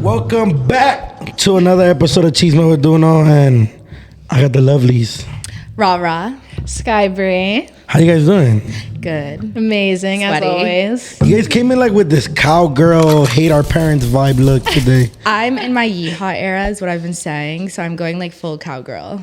Welcome back to another episode of Chisme with Doknow, and I got the lovelies. Rara. Skybree. How you guys doing? Good. Amazing, Sweaty. as always. You guys came in like with this cowgirl, hate our parents vibe look today. I'm in my yeehaw era is what I've been saying, so I'm going like full cowgirl.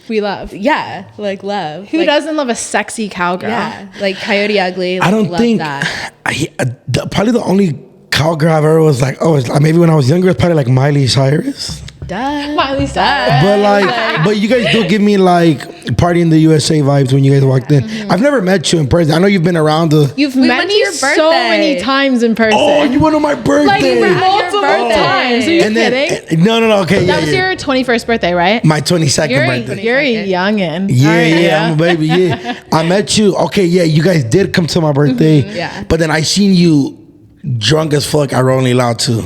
We love. Yeah, like love. Who like, doesn't love a sexy cowgirl? Yeah, like Coyote Ugly. Like, I don't love think that. probably the only cowgirl I've ever was like, maybe when I was younger, it's probably like Miley Cyrus. Duh. Miley Cyrus. But you guys do give me like Party in the USA vibes when you guys walked in. I've never met you in person. I know you've been around the. You've We met went to me your so birthday. many times in person. Oh, you went on my birthday. like multiple birthday. times. Are you kidding? No. Okay, That was your 21st birthday, right? my 22nd birthday. You're a youngin'. Yeah, I'm a baby. Yeah, I met you. Okay, yeah, you guys did come to my birthday. Yeah. But then I seen you drunk as fuck. I Rolling Loud too.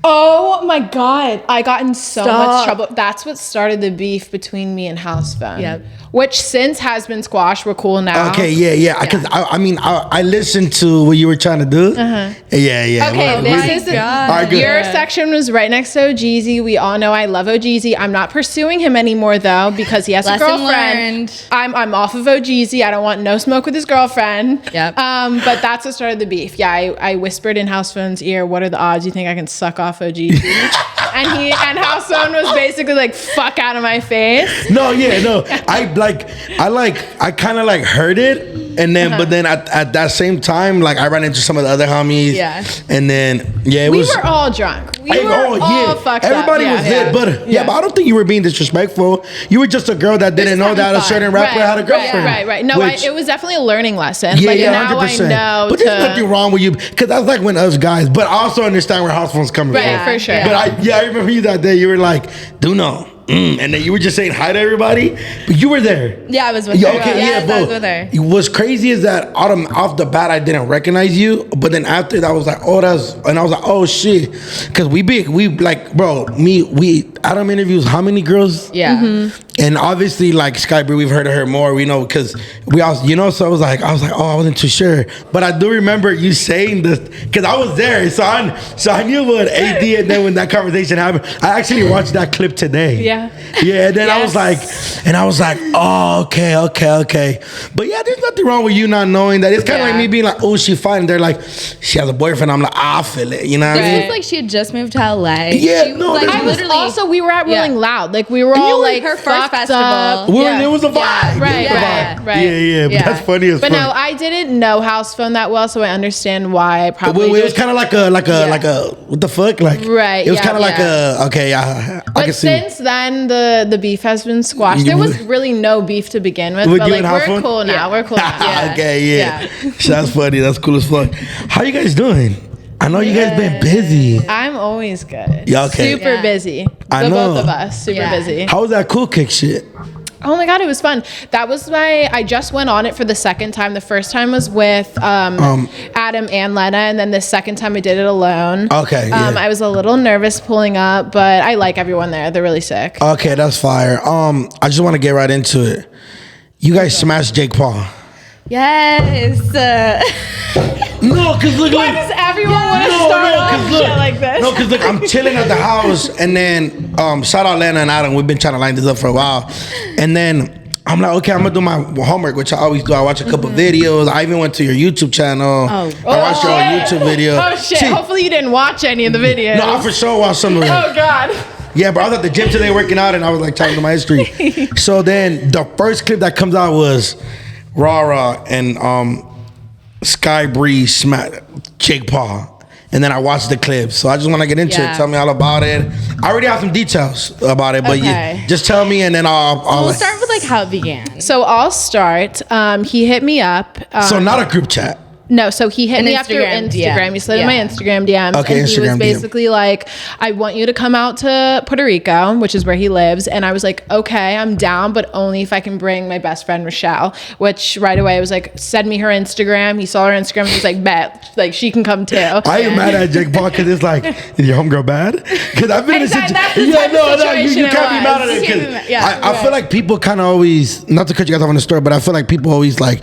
Oh my God. I got in so Stop. much trouble. That's what started the beef between me and House Phone. Yep. Which since has been squashed. We're cool now. Okay, yeah. Because I listened to what you were trying to do. Yeah. Okay, Well, this is God. All right, good. your section was right next to OGZ. We all know I love OGZ. I'm not pursuing him anymore though because he has Lesson a girlfriend. learned. I'm off of OGZ. I don't want no smoke with his girlfriend. Yep. But that's what started the beef. Yeah, I whispered in House Phone's ear, "What are the odds you think I can suck off OGZ?" and House Phone was basically like, "Fuck out of my face." No. I kind of like heard it, and then but then at that same time, like I ran into some of the other homies. Yeah. And then it We was. were all drunk. We were all fucked Everybody up. was lit, but but I don't think you were being disrespectful. You were just a girl that didn't know that a certain rapper had a girlfriend. Right. No, Which- it was definitely a learning lesson. Yeah, like, yeah, now 100%. I know. But there's nothing wrong with you, because that's like when us guys. But I also understand where House Phone's coming Right, from. for sure. But I remember you that day. You were like, Doknow. And then you were just saying hi to everybody, but you were there. Yeah, I was with Yeah, her. okay, Yes, but I was with her. what's crazy is that off the bat I didn't recognize you, but then after that I was like, and I was like, oh shit, because we like, bro, we Adam interviews how many girls? Yeah. And obviously, like Skybree, we've heard of her more. We know because we also, so I was like, oh, I wasn't too sure, but I do remember you saying this because I was there, so I knew what AD. And then when that conversation happened, I actually watched that clip today. Yeah. Yeah. And then I was like, oh, okay. But yeah, there's nothing wrong with you not knowing that. It's kind of like me being like, oh, she fine. And they're like, she has a boyfriend. I'm like, I feel it. You know what I This mean? was like she had just moved to LA. Yeah, She, no, like, I was Also, we were at Rolling Loud. Like, we were you all were like her first fucked festival. up. It was a vibe. Yeah, right, It was a right, vibe. right. Yeah. But that's funny as But fuck. no, I didn't know House Phone that well, so I understand why I probably. It was just- kind of like a what the fuck, like Right, It was yeah, kind of like yeah. I But can see. since then, the beef has been squashed. There was really no beef to begin with, With but you like and House we're Phone? cool now. We're cool now. Okay, yeah. That's funny. That's cool as fuck. How you guys doing? I know you guys been busy. I'm always good. Yeah, okay. Super Yeah. busy. I The know. both of us, super Yeah. busy. How was that cool kick shit? Oh my God, it was fun. That was I just went on it for the second time. The first time was with Adam and Lena, and then the second time I did it alone. Okay, yeah. I was a little nervous pulling up, but I like everyone there. They're really sick. Okay, that's fire. I just want to get right into it. You guys smashed Jake Paul. Yes. No, cause look, Why does everyone want to start off shit like this? No, cause look, I'm chilling at the house, and then shout out Lena and Adam. We've been trying to line this up for a while, and then I'm like, okay, I'm gonna do my homework, which I always do. I watch a couple videos. I even went to your YouTube channel. I watched your YouTube video. Oh shit! Hopefully you didn't watch any of the videos. No, I for sure watched some of them. Oh God. Yeah, but I was at the gym today working out, and I was like talking to my history. So then the first clip that comes out was Rara and Skybree smack Jake Paul. And then I watched the clip. So I just want to get into it. Tell me all about it. I already have some details about it, but you just tell me, and then I'll We'll start with like how it began. So I'll start. He hit me up. so not a group chat. No, so he hit An me up through Instagram Instagram. DM. He slid in my Instagram DMs. Okay, and he Instagram was basically like, I want you to come out to Puerto Rico, which is where he lives. And I was like, okay, I'm down, but only if I can bring my best friend, Rochelle. Which right away I was like, send me her Instagram. He saw her Instagram and he was like, bet, like she can come too. I ain't mad at Jake Paul because it's like, is your homegirl bad? Because I've been in a That's the situation. type of situation You it can't be was. mad at it. You can't be 'Cause mad- yeah, I feel like people kind of always, not to cut you guys off on the story, but I feel like people always like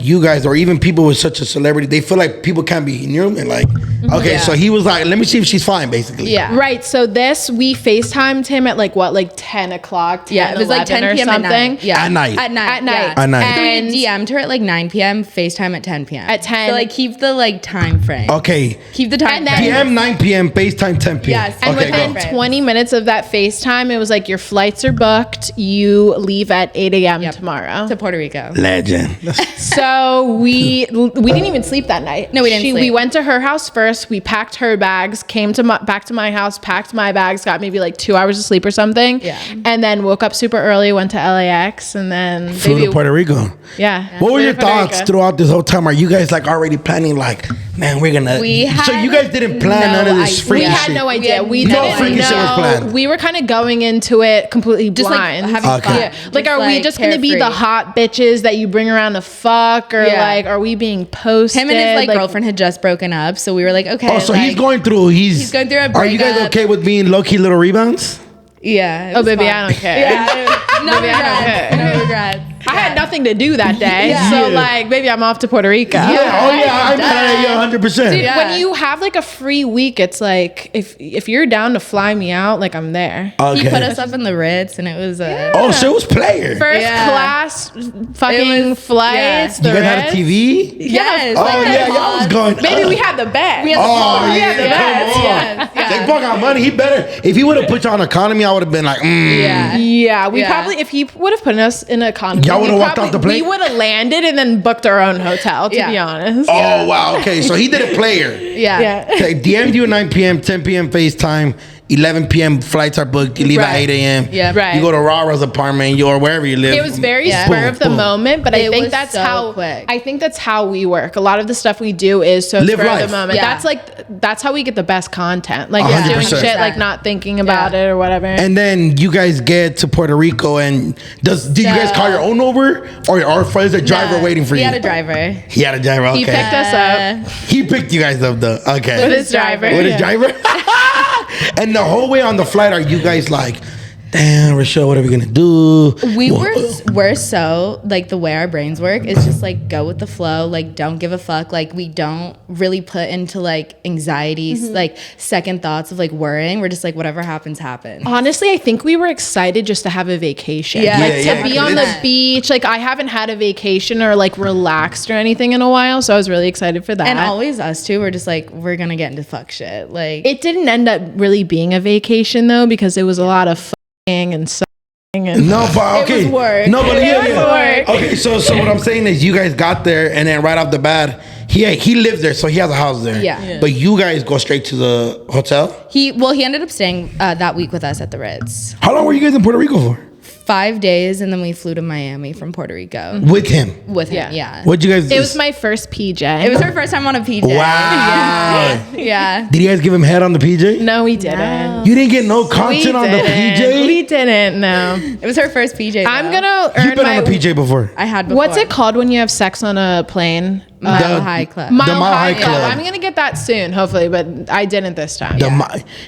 you guys, or even people with such a celebrity, they feel like people can't be human. Like, okay, Yeah. so he was like, let me see if she's fine, basically. Yeah. Right. So we FaceTimed him at like 10 o'clock. 10, Yeah, it was like 10 or p.m. something. at night. Yeah. At night. At night. At night. Yeah. At night. So And we DM'd her at like 9 p.m. FaceTime at 10 p.m. At 10. So like keep the like time frame. Okay. Keep the time And then- frame. PM 9 p.m. FaceTime 10 p.m. Yes. And okay, within go. 20 minutes of that FaceTime, it was like, your flights are booked. You leave at 8 a.m. Yep. tomorrow. To Puerto Rico. Legend. So we didn't even sleep that night. No, we didn't We sleep. went to her house first. We packed her bags, came to back to my house, packed my bags, got maybe like 2 hours of sleep or something. Yeah. And then woke up super early, went to LAX, and then Flew to Puerto Rico. Yeah. What were Flew your to Puerto thoughts Rico. throughout this whole time? Are you guys like already planning, like, man, we're gonna? So you guys didn't plan none of this idea. freaky We shit. had no idea. had We no didn't freaky shit was know. planned. We were kind of going into it completely Just blind. like having Okay. fun. Yeah. Like, are we just going to be the carefree. hot bitches that you bring around to fuck? Or Yeah. like, are we being posted? Him and his like girlfriend had just broken up, so we were like, okay. Oh, so like, he's going through. He's going through a Are you guys breakup. okay with being low key little rebounds? Yeah. it Oh, was baby, fun. I don't care. Yeah. No Baby, I don't care. regrets. No regrets. I had nothing to do that day. Yeah. So, Yeah. like, baby, I'm off to Puerto Rico. Yeah. Oh yeah. I'm mad at you 100%. Dude, Yeah. when you have like a free week, it's like, if you're down to fly me out, like, I'm there. Okay. He put us up in the Ritz, and it was Oh, so it was player. First Yeah. class fucking It was- flights. You The guys had a Ritz. TV? Yes. Oh like, yeah, y'all was going. Baby, we had the best. We had the Oh best. yeah, the come best. on. Yes, yeah. Jake Paul got money. He better. If he would have put you on economy, I would have been like, Yeah. Yeah, we Yeah. probably, if he would have put us in economy, Y'all would've we walked off the plane? We would have landed and then booked our own hotel, to Yeah. be honest. Oh wow. Okay, so he did a player. Yeah. Yeah. Okay, DM'd you at 9 p.m., 10 p.m. FaceTime, 11 p.m. flights are booked. You leave at Right. 8 a.m. Yeah. Right. You go to Rara's apartment, or wherever you live. It was very Yeah. spur Boom, of the boom. moment, but I It think was that's so how quick. I think that's how we work. A lot of the stuff we do is so Live spur life. of the moment. Yeah. That's how we get the best content. Like, just doing 100%. shit, like not thinking about Yeah. it or whatever. And then you guys get to Puerto Rico, and did you guys call your own Uber, or is a driver No, waiting for he you? had a driver. He had a driver. Okay. He picked us up He picked you guys up though. Okay. with his driver. With his driver. And the whole way on the flight, are you guys like, damn, Rochelle, what are we gonna do? We're so like, the way our brains work is just like go with the flow, like don't give a fuck, like we don't really put into like anxieties, like second thoughts of like worrying. We're just like, whatever happens. Honestly, I think we were excited just to have a vacation. Yeah. Like, Yeah, to be yeah, on the it's- beach. Like, I haven't had a vacation or like relaxed or anything in a while, so I was really excited for that. And always us too, we're just like, we're gonna get into fuck shit. Like It didn't end up really being a vacation though, because it was a lot of fucking and sucking and No, but okay. was work. No, but It yeah, was yeah. work. Okay, so what I'm saying is, you guys got there, and then right off the bat, he lives there, so he has a house there. Yeah. But you guys go straight to the hotel. he ended up staying that week with us at the Ritz. How long were you guys in Puerto Rico for? 5 days, and then we flew to Miami from Puerto Rico With him. with him. Yeah. Yeah. What'd you guys? it was my first PJ. It was her first time on a PJ. Wow. Yeah. Did you guys give him head on the PJ? No, we didn't. You didn't get no We content on the didn't. PJ. We didn't. No. It was her first PJ. though. I'm gonna earn You've been my. on a PJ before. I had before. What's it called when you have sex on a plane? Mile High Club. Mile Mile High High Club. Club. I'm gonna get that soon, hopefully, but I didn't this time.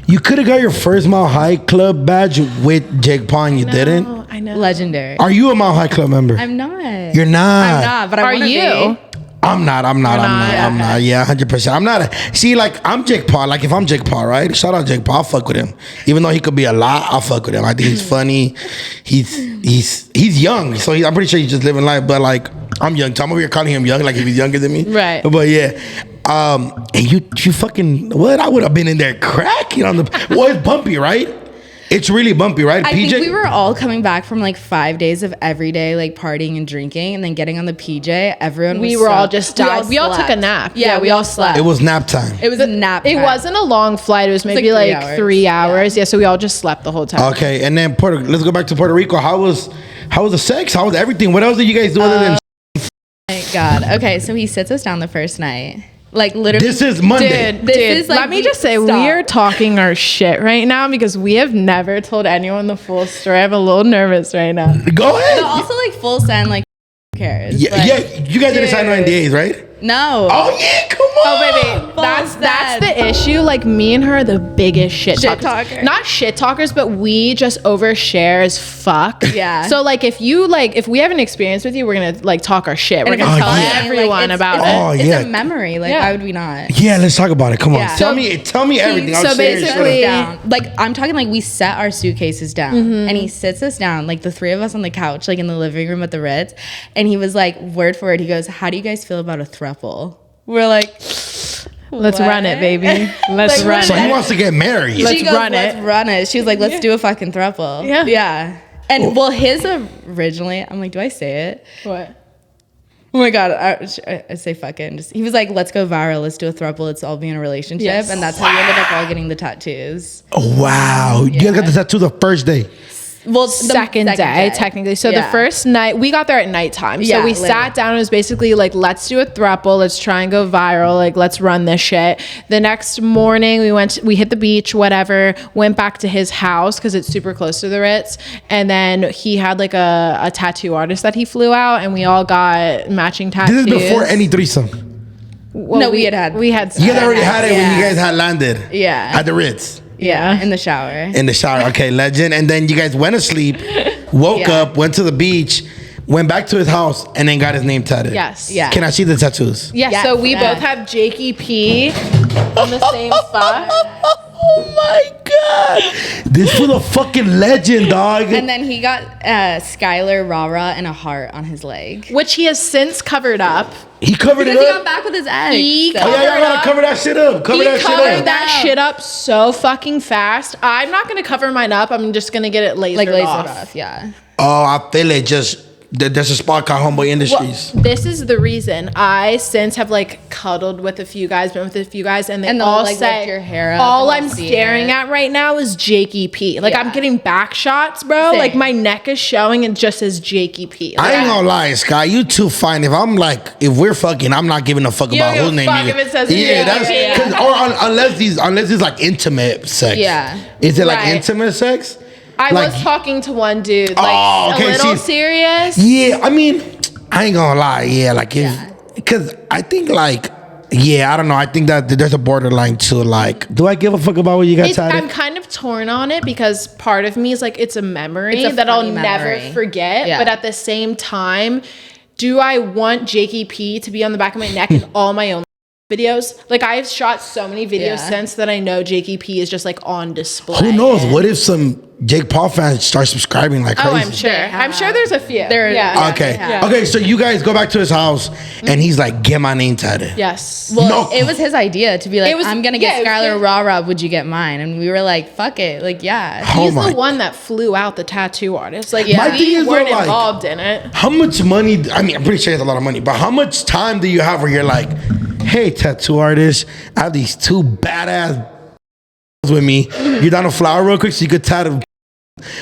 You could have got your first Mile High Club badge with Jake Paul, and you didn't. Oh, I know. Legendary. Are you a Mile High Club member? I'm not. You're not. I'm not, but I Are wanna you? be. I'm not. I'm not. Yeah, 100%. I'm not. See, like, I'm Jake Paul. Like, if I'm Jake Paul, right? Shout out Jake Paul. I'll fuck with him. Even though he could be a lot, I'll fuck with him. I think he's funny. He's young, so I'm pretty sure he's just living life. But like, I'm young. So I'm over here calling him young, like if he's younger than me. Right. But yeah. And you fucking what? I would have been in there cracking on the. Well, it's bumpy, right? It's really bumpy, right? I PJ. think we were all coming back from like 5 days of everyday like partying and drinking, and then getting on the PJ. Everyone We was were so- all just died. We all took a slept. nap. Yeah, we all slept. It was nap time. It was a nap. It time. wasn't a long flight. It was maybe like 3 like hours. 3 hours. Yeah, so we all just slept the whole time. Okay, and then let's go back to Puerto Rico. How was the sex? How was everything? What else did you guys do other than? Thank God. Okay, so he sits us down the first night. Like literally. This is Monday. Dude, This is, like, let me just say, stop. we are talking our shit right now because we have never told anyone the full story. I'm a little nervous right now. Go ahead. But also like full send, like who cares? Yeah, Like, yeah. You guys didn't sign no dude. NDAs, right? No. Oh yeah, come on. Oh baby, that's the issue. Like me and her are the biggest shit talkers. Not shit talkers, but we just overshare as fuck. Yeah. So like if we have an experience with you, we're gonna like talk our shit. We're gonna tell everyone about it. Oh It's yeah. a memory. Like why would we not? Yeah, let's talk about it. Come on. Yeah. Tell me everything. So basically, down. like I'm talking like we set our suitcases down, and he sits us down, like the three of us on the couch, like in the living room at the Ritz, and he was like, word for word, he goes, "How do you guys feel about a throuple?" We're like, let's run it, baby. Let's run So it. he wants to get married. Let's run it. Let's run it. She was like, let's do a fucking throuple. Yeah. Yeah. And well, his originally, I'm like, do I say it? What? Oh my God, I say fucking. He was like, let's go viral. Let's do a throuple. Let's all be in a relationship. Yes. And that's how we ended up all getting the tattoos. Oh, wow. You guys got the tattoo the first day. Well, the second day, technically. So the first night, we got there at nighttime. So we sat down and it was basically like, let's do a throuple. Let's try and go viral. Like, let's run this shit. The next morning, we hit the beach, whatever, went back to his house because it's super close to the Ritz. And then he had like a tattoo artist that he flew out and we all got matching tattoos. This is before any threesome. Well, no, we had. You guys already had it when you guys had landed. Yeah. At the Ritz. Yeah, in the shower. In the shower. Okay, legend. And then you guys went to sleep, woke up, went to the beach, went back to his house, and then got his name tatted. Yes. Yeah. Can I see the tattoos? Yeah, so we both have Jakey P on the same spot. Oh my God. This was a fucking legend, dog. And then he got Skylar, Rara, and a heart on his leg. Which he has since covered up. He covered Because it he up. got back with his ex. He Oh, yeah, y'all gotta cover that shit up. Cover that shit covered up. that shit up so fucking fast. I'm not gonna cover mine up. I'm just gonna get it lasered off. Yeah. Oh, I feel it. Just there's a spot called Homeboy Industries. Well, this is the reason I since have like cuddled with a few guys, been with a few guys, and they And they'll, all like, say lift your hair up all and I'm they'll see staring it. at right now is Jakey P. Like I'm getting back shots, bro. Same. Like my neck is showing and just says Jakey P. Like, I ain't gonna lie, Sky. You too fine. If we're fucking, I'm not giving a fuck You about don't whose give a name fuck you if get. it says Yeah, Jakey. that's unless it's like intimate sex. Yeah. Is it like Right. intimate sex? I Like- was talking to one dude, like Oh, okay, a little see- serious. Yeah, I mean, I ain't gonna lie. Yeah, like because I think like. Yeah, I don't know. I think that there's a borderline to like, do I give a fuck about what you got tatted? I'm kind of torn on it because part of me is like, it's a memory It's a that I'll funny memory. never forget. Yeah. But at the same time, do I want Jakey P to be on the back of my neck in all my own videos? Like I've shot so many videos since that I know Jakey P is just like on display. Who knows? What if some Jake Paul fans start subscribing like crazy? Oh, I'm sure. I'm sure there's a few. Okay. Okay, so you guys go back to his house and he's like, get my name tatted. Yes. Well, No. it was his idea to be like, I'm gonna get it was Skylar his- Rara. Would you get mine? And we were like, fuck it. Like, yeah. Oh He's my- the one that flew out the tattoo artist. Like, My thing we is, though, weren't like- involved in it. How much money? I mean, I'm pretty sure he has a lot of money, but how much time do you have where you're like, hey, tattoo artist, I have these two badass with me. You're down a flower real quick so you could tattoo.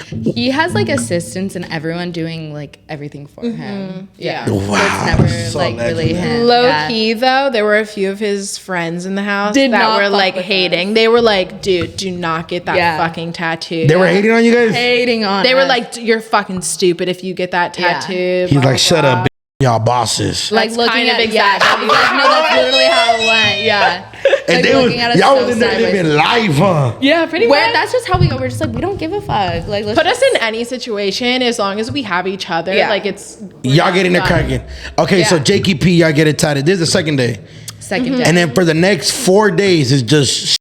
He has like assistants and everyone doing like everything for him. Yeah. Wow. So it's never So like really legendary. him. Low Yeah. key though, there were a few of his friends in the house Did that not were fuck like with hating. us. They were like, dude, do not get that Yeah. fucking tattoo. They were hating on you guys? Hating on They were us. like, you're fucking stupid if you get that Yeah. tattoo. He's blah, like, shut blah, up, y'all bosses. like That's looking kind of at exactly no, that's literally how it went. Yeah. And Like, they was, looking at us y'all so was in there sideways. living life, huh? Yeah, pretty Where much. that's just how we go. We're just like, we don't give a fuck. Like, let's Put us in any situation as long as we have each other. Yeah. Like it's Y'all get in there cracking. Okay, so Yeah. Jakey P, y'all get it tatted. This is the second day. second day. And then for the next 4 days, it's just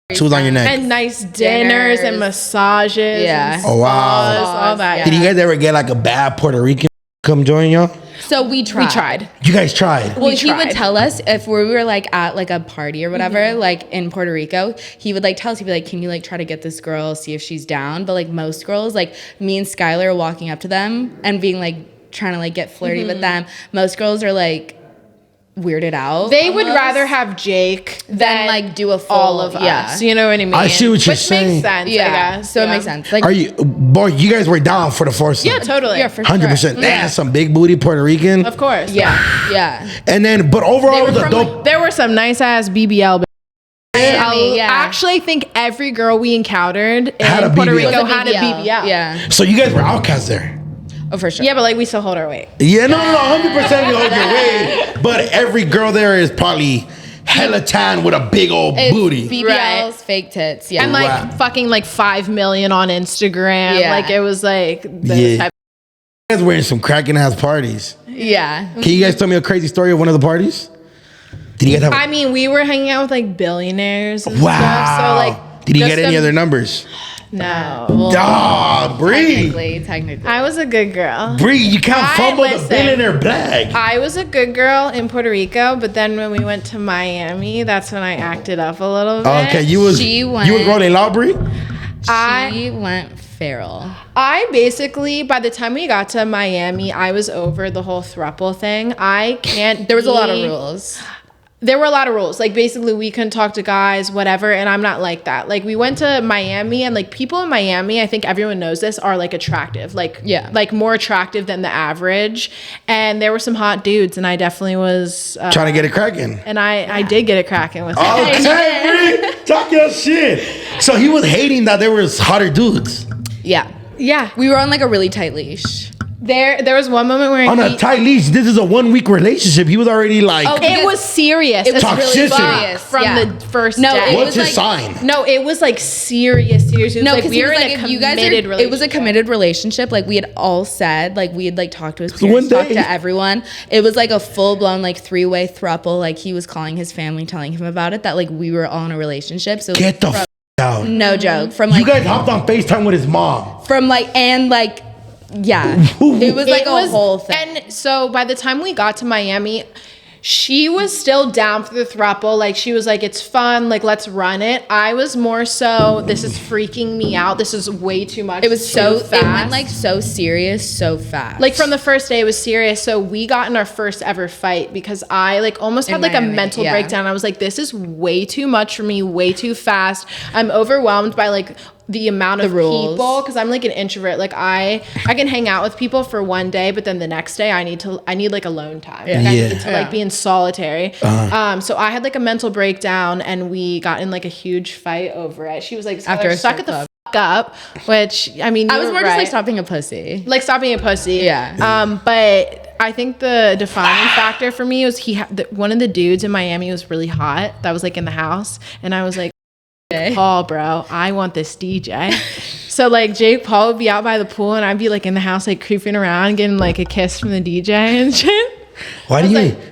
tattoos on your neck. and nice dinners and massages. Yeah. And Oh, wow. spas, all that. Yeah. Did you guys ever get like a bad Puerto Rican come join y'all? So we tried. We tried. You guys tried. Well, We he would tried. tell us if we were like at like a party or whatever, like in Puerto Rico, he would like tell us, he'd be like, can you like try to get this girl, see if she's down? But like most girls, like me and Skylar are walking up to them and being like, trying to like get flirty with them. Most girls are like weirded out. They would almost. rather have Jake than like do a full, all of us. You know what I mean? I see what you're Which saying. makes sense, Yeah. I guess. So yeah. it makes sense. Like, Are you, boy, you guys were down for the foursome. Yeah, totally. yeah, for 100%. sure. Damn, some big booty Puerto Rican. Of course. Yeah. Yeah. And then, but overall, They it were was a from, dope. like, there were some nice ass BBL. Miami, yeah. Actually, I think every girl we encountered Had a in Puerto BBL. Rico Was a had a BBL. Yeah. So you guys were outcasts there. Oh, for sure. Yeah, but like we still hold our weight. Yeah, no, 100% you hold your weight. But every girl there is probably hella tan with a big old It's booty. BBLs, Right. fake tits. Yeah. And like Wow. fucking like 5 million on Instagram. Yeah. Like it was like this Yeah. type. You guys were in some cracking ass parties. yeah. Can you guys tell me a crazy story of one of the parties? Did you guys have? I mean, we were hanging out with like billionaires and Wow. stuff. So like, did you just get any them- other numbers? No. Dog, Bree. Technically. I was a good girl. Bree, you can't fumble the listen. billionaire bag. I was a good girl in Puerto Rico, but then when we went to Miami, that's when I acted up a little bit. Okay, you was rolling loud, Bree? She went feral. I basically, by the time we got to Miami, I was over the whole throuple thing. I can't. There was a lot of rules. There were a lot of rules. Like basically we couldn't talk to guys, whatever. And I'm not like that. Like we went to Miami and like people in Miami, I think everyone knows this, are like attractive. Like, Yeah. like more attractive than the average. And there were some hot dudes and I definitely was, Trying to get it cracking. and I did get it cracking with them. Okay, Bree, talk your shit. So he was hating that there was hotter dudes. Yeah. Yeah. We were on like a really tight leash. There was one moment where On a tight leash, this is a 1 week relationship. He was already like, Oh, it was serious. It was as really fuck serious, from yeah. the first No, day. it what's was his like- sign? No, it was like serious. It was No, like because we he were was in like, a if you guys committed are, it was a relationship. committed relationship. Like we had all said, like we had like talked to his one parents, talked day. to everyone. It was like a full blown like 3-way throuple. Like he was calling his family, telling him about it. That like we were all in a relationship. So Get the f out. no joke. From You like guys hopped on FaceTime with his mom. from like and like yeah, it was like It a was- whole thing. And so by the time we got to Miami, she was still down for the throuple. Like she was like, it's fun. Like let's run it. I was more so, this is freaking me out. This is way too much. It was too so fast. it went like so serious, so fast. Like from the first day, it was serious. So we got in our first ever fight because I like almost had like Miami, a mental yeah. breakdown. I was like, this is way too much for me, way too fast. I'm overwhelmed by like the amount of rules. people because I'm like an introvert. Like I can hang out with people for one day, but then the next day I need like alone time. Like, I Yeah. need to like be in solitary. So I had like a mental breakdown and we got in like a huge fight over it. She was like, After a suck strip it the club. fuck up, which I mean, I you was were more just like right. stop being a pussy. Like stop being a pussy. Yeah. But I think the defining factor for me was one of the dudes in Miami was really hot. That was like in the house, and I was like, Paul, bro, I want this DJ. So like Jake Paul would be out by the pool, and I'd be like in the house, like creeping around, getting like a kiss from the DJ and shit. Why do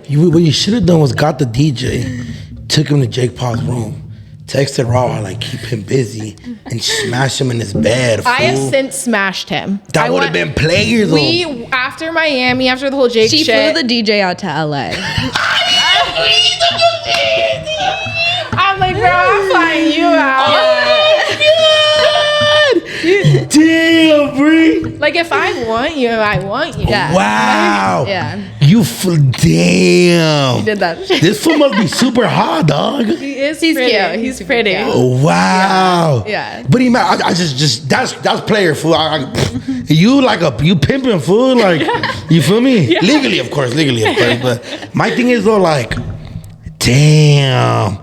you what you should have done was got the DJ, took him to Jake Paul's room, texted Rara, like keep him busy, and smash him in his bed. I have fool. since smashed him. That would have been players. We after Miami, after the whole Jake She shit. flew the DJ out to LA. I'm like, bro, I'm flying you out. Damn, Bree. Like if I want you, I want you. Yeah. Wow. Yeah. Damn. Did that. This fool must be super hot, dog. He is He's pretty. cute. He's He's pretty. cute. Wow. Yeah. But I just that's player fool. You pimping fool like you feel me? Legally, of course. But my thing is though, like, damn,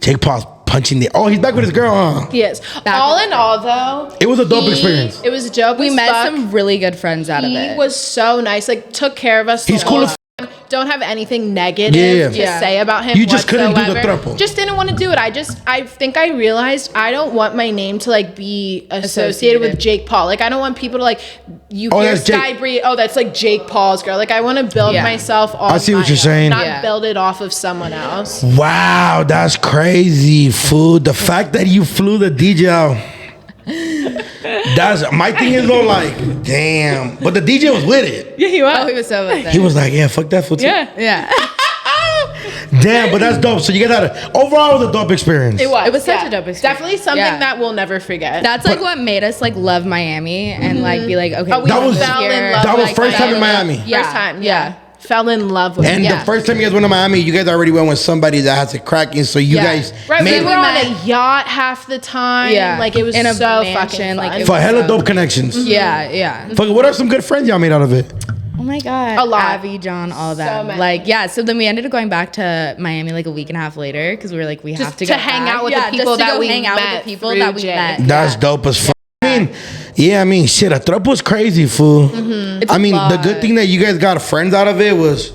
Jake Paul's punching the. Oh, he's back with his girl, huh? He is. Back All with in all, though, It was a dope experience. It was dope. We as met fuck. some really good friends out of He it. was so nice. Like took care of us. the He's whole cool as time. Don't have anything negative Yeah. to Yeah. say about him. You just couldn't do the whatsoever. throuple. Just didn't want to do it. I think I realized I don't want my name to like be associated with Jake Paul. Like I don't want people to like you Oh, hear that's Jake. Sky Bree. Oh, that's like Jake Paul's girl. Like I want to build Yeah. myself off. I see what my you're own, saying. Not Yeah. build it off of someone else. Wow, that's crazy, fool. The fact that you flew the DJ out. That's my thing is though, like, damn. But the DJ was with it. Yeah, he was. Oh, he was so with He it. was like, yeah, fuck that fool too. Yeah. Yeah. Damn, but that's dope. So you guys had overall it was a dope experience. It was. It was such a dope experience. Definitely something Yeah. that we'll never forget. That's like what made us like love Miami and like be like, okay, Oh, we That was- fell in here. love. That was with first time in Miami. Miami. Yeah. First time, yeah. Fell in love with And it. the first time you guys went to Miami, you guys already went with somebody that has a cracking. So you Yeah. guys Right, we made were on met- a yacht half the time. Yeah. Like it was In a so mansion, fucking like, fun. it for hella so- dope connections. Yeah, yeah. Fuck, what are some good friends y'all made out of it? Oh my god, A lot. Abby, John, all that. many. Like, yeah. So then we ended up going back to Miami like a week and a half later because we were like, we have to to go hang back. out with the Yeah, people just to that go we hang out with met the people through that we Jay. met. That's Yeah. dope as fuck. I mean, Yeah, I mean, shit, a thrup was crazy, fool. It's I a mean, the lot. good thing that you guys got friends out of it was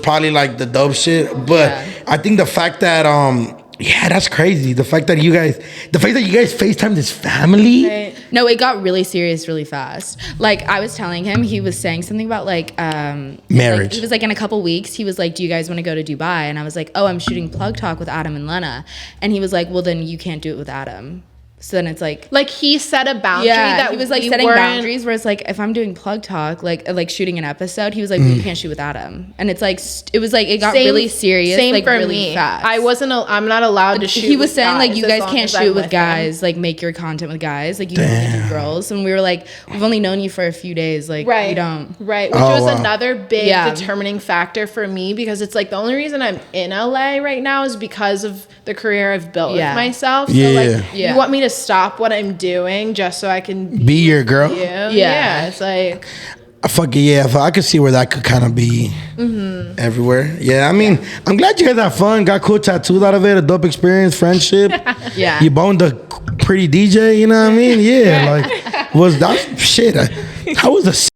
probably like the dope shit. But I think the fact that yeah, that's crazy. The fact that you guys FaceTimed his family. Right. No, it got really serious really fast. Like I was telling him, he was saying something about like Marriage. He was like in a couple weeks, he was like, "Do you guys want to go to Dubai?" And I was like, "Oh, I'm shooting Plug Talk with Adam and Lena." And he was like, "Well, then you can't do it with Adam." So then it's like he set a boundary that he was like we setting weren't- boundaries where it's like if I'm doing Plug Talk, like shooting an episode, he was like, well, you can't shoot with Adam, and it's like it was like it got really serious. Same like for really me. fast. I'm not allowed to shoot. He was with saying like guys you as guys long can't as I'm shoot with them. guys, like make your content with guys, like you can only do girls. And we were like, we've only known you for a few days, like Right. we don't. Right. Which was wow. another big Yeah. determining factor for me because it's like the only reason I'm in LA right now is because of the career I've built Yeah. with myself. So Yeah. like Yeah. you want me to stop what I'm doing just so I can Be your girl. you. Yeah. Yeah. It's like Fuck it, yeah. I could see where that could kind of be everywhere. Yeah, I mean, I'm glad you guys had fun. Got cool tattoos out of it. A dope experience, friendship. Yeah. You boned a pretty DJ. You know what I mean? Yeah. Like, was that shit? How was the?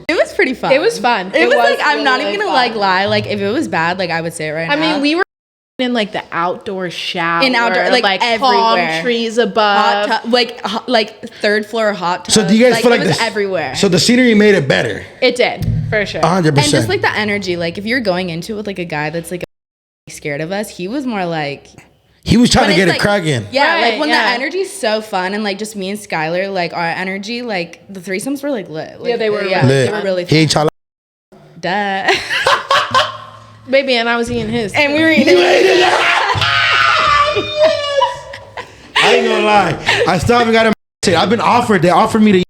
It was pretty fun. it was fun. It was like I'm not really even gonna fun. like lie. Like if it was bad, like I would say it right now. I mean, we were in like the outdoor shower, In outdoor- like, palm everywhere. trees above. hot tub, like third floor hot tub. So do you guys feel like it was this everywhere? So the scenery made it better. It did for sure. 100%. And just like the energy, like if you're going into it with like a guy that's like scared of us, he was more like He was trying to when get it's it like- cracking. Yeah, Right, like when yeah. the energy's so fun and like just me and Skylar, like our energy, like the threesomes were like lit. Like, Yeah, they were Yeah, Lit. they were really He fun. ain't trying Duh. Baby, and I was eating his. And we were eating. I ain't gonna lie. I still haven't got a. I've been offered. They offered me to.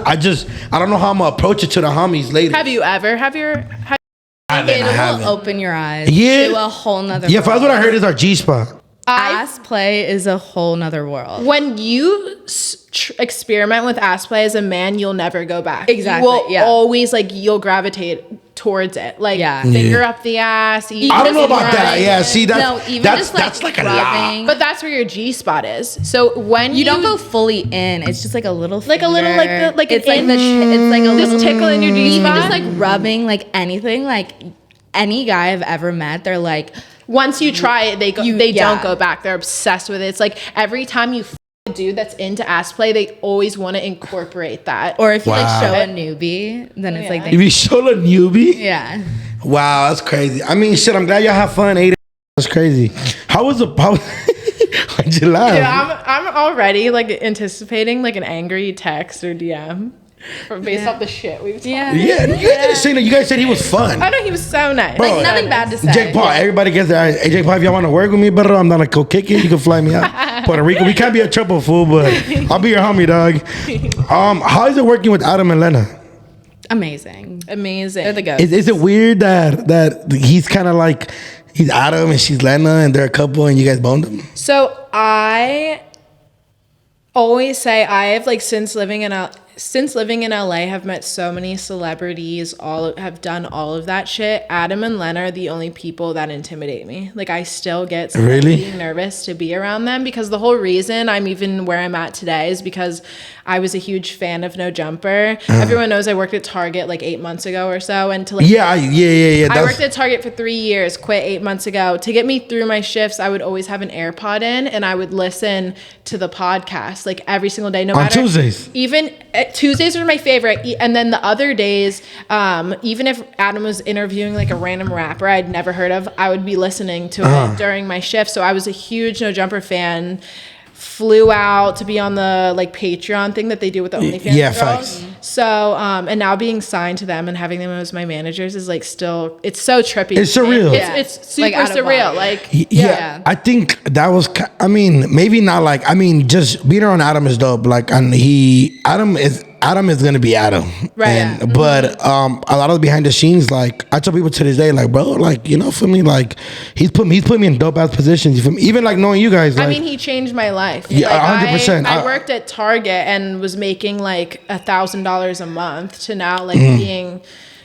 I don't know how I'm gonna approach it to the homies later. Have you ever? I It will haven't. open your eyes Yeah. to a whole nother Yeah, if that's world. what I heard is our G spot. Ass play is a whole nother world. When you experiment with ass play as a man, you'll never go back. Exactly, You will yeah. always you'll gravitate towards it. Like Yeah. finger up the ass. Even I don't know just about that. rubbing Yeah, it. see, that's No, even that's just, that's like a lot. rubbing. But that's where your G spot is. So when You don't go fully in. It's just like a little, Like a little, like finger. the- like it's an like it's like a Just little tickle in your G Even spot. just like rubbing, like anything, like any guy I've ever met, they're like, once you try it, they yeah. don't go back. They're obsessed with it. It's like every time you a dude that's into ass play, they always want to incorporate that. or if you Wow. like show a newbie, then it's like, If you show a newbie, yeah. wow, that's crazy. I mean, shit. I'm glad y'all have fun. That's crazy. How was the? Why'd you laugh? Yeah, I'm already like anticipating like an angry text or DM based off the shit we've talked. Yeah. Yeah, you guys didn't say that. You guys said he was fun. I know he was so nice. Bro, Like nothing bad to say. Jake Paul, everybody gets there. Hey, Jake Paul, if y'all want to work with me, brother, I'm down to go kick it. You can fly me out. Puerto Rico. We can't be a triple fool, but I'll be your homie, dog. How is it working with Adam and Lena? Amazing. Amazing. They're the ghosts. Is it weird that he's kind of like he's Adam and she's Lena and they're a couple and you guys boned them? So I always say I have like since living in LA have met so many celebrities, have done all of that shit. Adam and Lena are the only people that intimidate me. Like I still get Really? nervous to be around them because the whole reason I'm even where I'm at today is because I was a huge fan of No Jumper. Everyone knows I worked at Target like 8 months ago or so, and to like Yeah. I worked at Target for 3 years, quit 8 months ago. To get me through my shifts, I would always have an AirPod in and I would listen to the podcast like every single day, no On matter. Tuesdays? Even Tuesdays are my favorite. And then the other days, even if Adam was interviewing like a random rapper I'd never heard of, I would be listening to it during my shift. So I was a huge No Jumper fan. Flew out to be on the like Patreon thing that they do with the OnlyFans Yeah, girls. facts. So and now being signed to them and having them as my managers is like still it's so trippy. It's surreal. It's super Like, out of surreal. body. Like Yeah, I think that was. I mean, maybe not like. I mean, just being around Adam is dope. Like, and Adam is gonna be Adam, Right. And, But a lot of the behind the scenes, like I tell people to this day, like bro, like for me, like he's put me in dope ass positions. You feel me? Even like knowing you guys. Like, I mean, he changed my life. Yeah, Like, 100%. I worked at Target and was making like $1,000 a month to now like Mm-hmm. being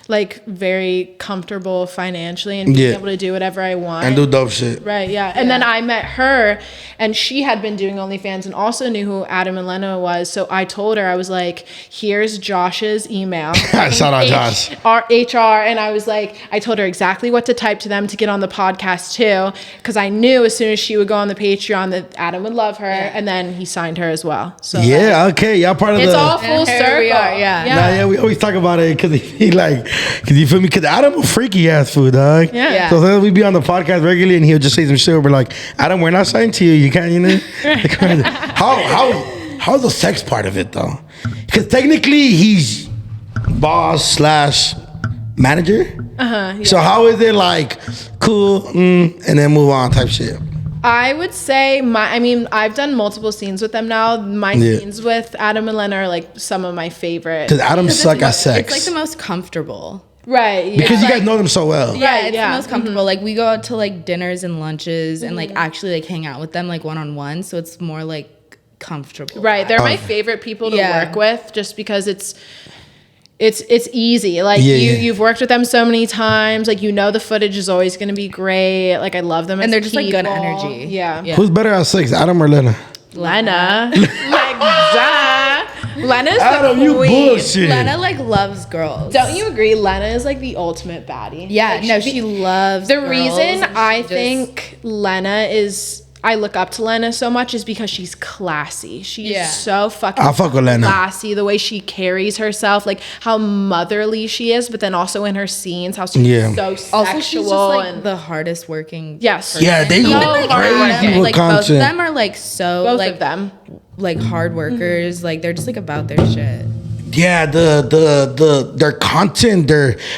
like very comfortable financially and being able to do whatever I want and do dope shit. Right, yeah. And then I met her, and she had been doing OnlyFans and also knew who Adam and Lena was. So I told her, I was like, here's Josh's email. Shout out Josh. HR. And I was like, I told her exactly what to type to them to get on the podcast too. Because I knew as soon as she would go on the Patreon that Adam would love her. And then he signed her as well. So okay. Y'all part of it's the... all full circle. We are, we always talk about it because he like, because you feel me? Because Adam a freaky ass fool, dog. Yeah. So then we be on the podcast regularly and he'll just say some shit. We're like, Adam, we're not signed to you. You can't, you know? How's the sex part of it though? Because technically he's boss / manager. So how is it like cool and then move on type shit? I would say I've done multiple scenes with them now. My scenes with Adam and Lena are like some of my favorite. Because Adam suck at sex. It's like the most comfortable. Right. Yeah. Because you guys know them so well. Yeah, it's the most comfortable. Like we go out to like dinners and lunches and like actually like hang out with them like one-on-one. So it's more like comfortable. Right. They're my favorite people to work with just because it's easy. Like you've worked with them so many times. Like the footage is always going to be great. Like I love them, and as they're just people. like good energy. Yeah. Who's better at sex, Adam or Lena? Lena. Like that. Lena's Adam, the you queen. bullshit. Lena like loves girls. Don't you agree? Lena is like the ultimate baddie. Yeah. Like, she loves. The girls. reason I think Lena is. I look up to Lena so much is because she's classy. She's so fucking I fuck with Lena. classy. The way she carries herself, like how motherly she is, but then also in her scenes, how she's so sexual. Also, she's just like and the hardest working. yes, person. Yeah, they Even, go like, crazy with like both of content. them are like so both like of them. like hard workers. Like they're just like about their shit. Yeah, their content,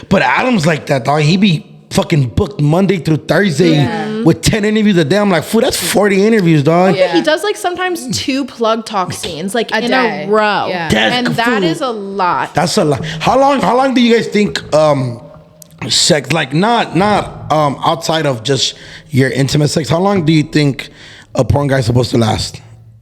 but Adam's like that, dog. He be fucking booked Monday through Thursday with 10 interviews a day. I'm like, fool, that's 40 interviews, dog. Yeah. He does like sometimes 2 plug talk scenes like in day. a row. Yeah. And that is a lot. That's a lot. How long do you guys think sex, like not outside of just your intimate sex, how long do you think a porn guy's supposed to last?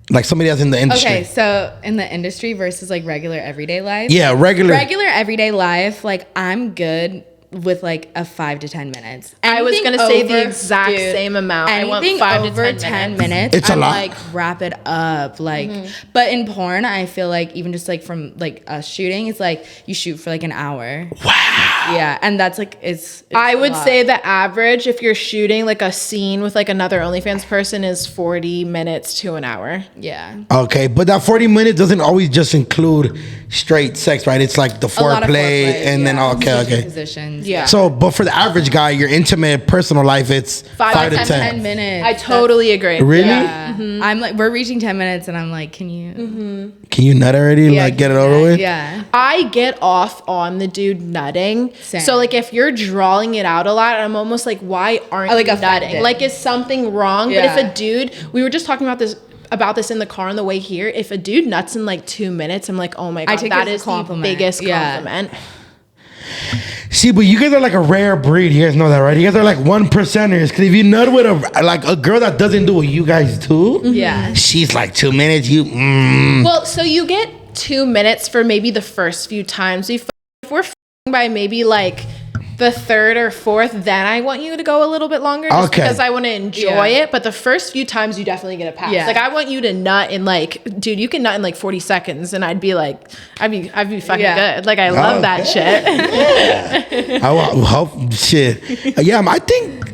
Like somebody that's in the industry. Okay, so in the industry versus like regular everyday life. Yeah, regular everyday life, like I'm good with like a 5 to 10 minutes. I was gonna say the exact same amount. I want 5 to 10 minutes. It's a lot. Like wrap it up. Like, but in porn, I feel like even just like from like us shooting, it's like you shoot for like an hour. Wow. Yeah, and that's like it's I would say the average if you're shooting like a scene with like another OnlyFans person is 40 minutes to an hour. Yeah. Okay, but that 40 minutes doesn't always just include straight sex, right? It's like the foreplay and then okay. Positions. Yeah. So, but for the average guy, your intimate personal life, it's 5 to 10 minutes. I totally agree. Really? Yeah. I'm like, we're reaching 10 minutes, and I'm like, can you? Can you nut already? Like, get it over with? Yeah. I get off on the dude nutting. Same. So like if you're drawing it out a lot, I'm almost like, why aren't like you offended. nutting? Like is something wrong? Yeah. But if a dude, we were just talking about this in the car on the way here. If a dude nuts in like 2 minutes, I'm like, oh my god, that is the biggest compliment. See, but you guys are like a rare breed. You guys know that, right? You guys are like 1%ers. Because if you nut with a girl that doesn't do what you guys do, Yeah. she's like 2 minutes. Well, so you get 2 minutes for maybe the first few times. If we're by maybe like the third or fourth, then I want you to go a little bit longer just because I want to enjoy it. But the first few times you definitely get a pass. Yeah. Like I want you to nut in like, dude, you can nut in like 40 seconds and I'd be like, I'd be fucking good. Like I love that shit. I hope shit. I think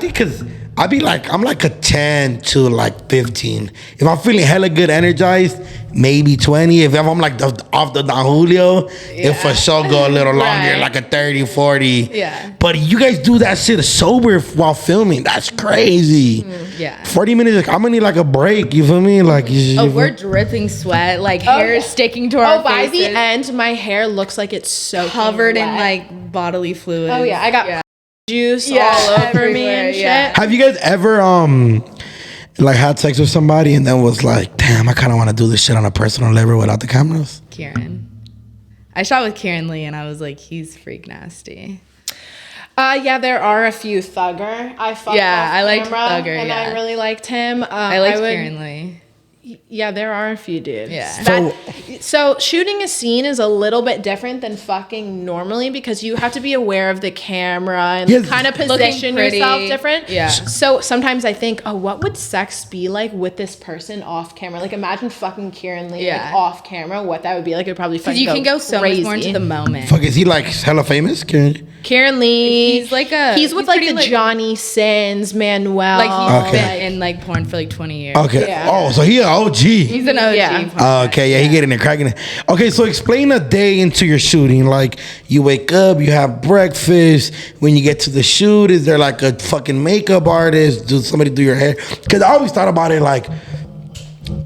because I'm like a 10 to like 15. If I'm feeling hella good energized, maybe 20. If I'm like off the Don Julio, it for sure go a little longer, like a 30, 40. Yeah. But you guys do that shit sober while filming. That's crazy. Yeah. 40 minutes, like I'm gonna need like a break. You feel me? Like we're dripping sweat, like hair is sticking to our by faces. the end, my hair looks like it's so covered in like bodily fluids. Oh yeah, I got juice all over me and shit. Have you guys ever like had sex with somebody and then was like, damn, I kind of want to do this shit on a personal level without the cameras? Kieran. I shot with Kieran Lee and I was like, he's freak nasty. Yeah, there are a few Thugger. I liked Thugger, and I really liked him. I liked Kieran Lee. Yeah, there are a few dudes. Yeah. So shooting a scene is a little bit different than fucking normally because you have to be aware of the camera and Yes. kind of Looking position pretty. yourself different. Yeah. So sometimes I think, oh, what would sex be like with this person off camera? Like imagine fucking Kieran Lee like, off camera. What that would be like? It'd probably fucking Because you can go so crazy. much more into the moment. Fuck, is he like hella famous? Kieran Lee. He's with he's like the pretty, like- Johnny Sins, Manuel. Like he's Okay. been in like porn for like 20 years. Okay. Yeah. Oh, so he an OG. He's an OG. Yeah. porn star. Okay, yeah, he getting it, cracking it. Okay, so explain a day into your shooting. Like, you wake up, you have breakfast. When you get to the shoot, is there like a fucking makeup artist? Does somebody do your hair? Because I always thought about it like,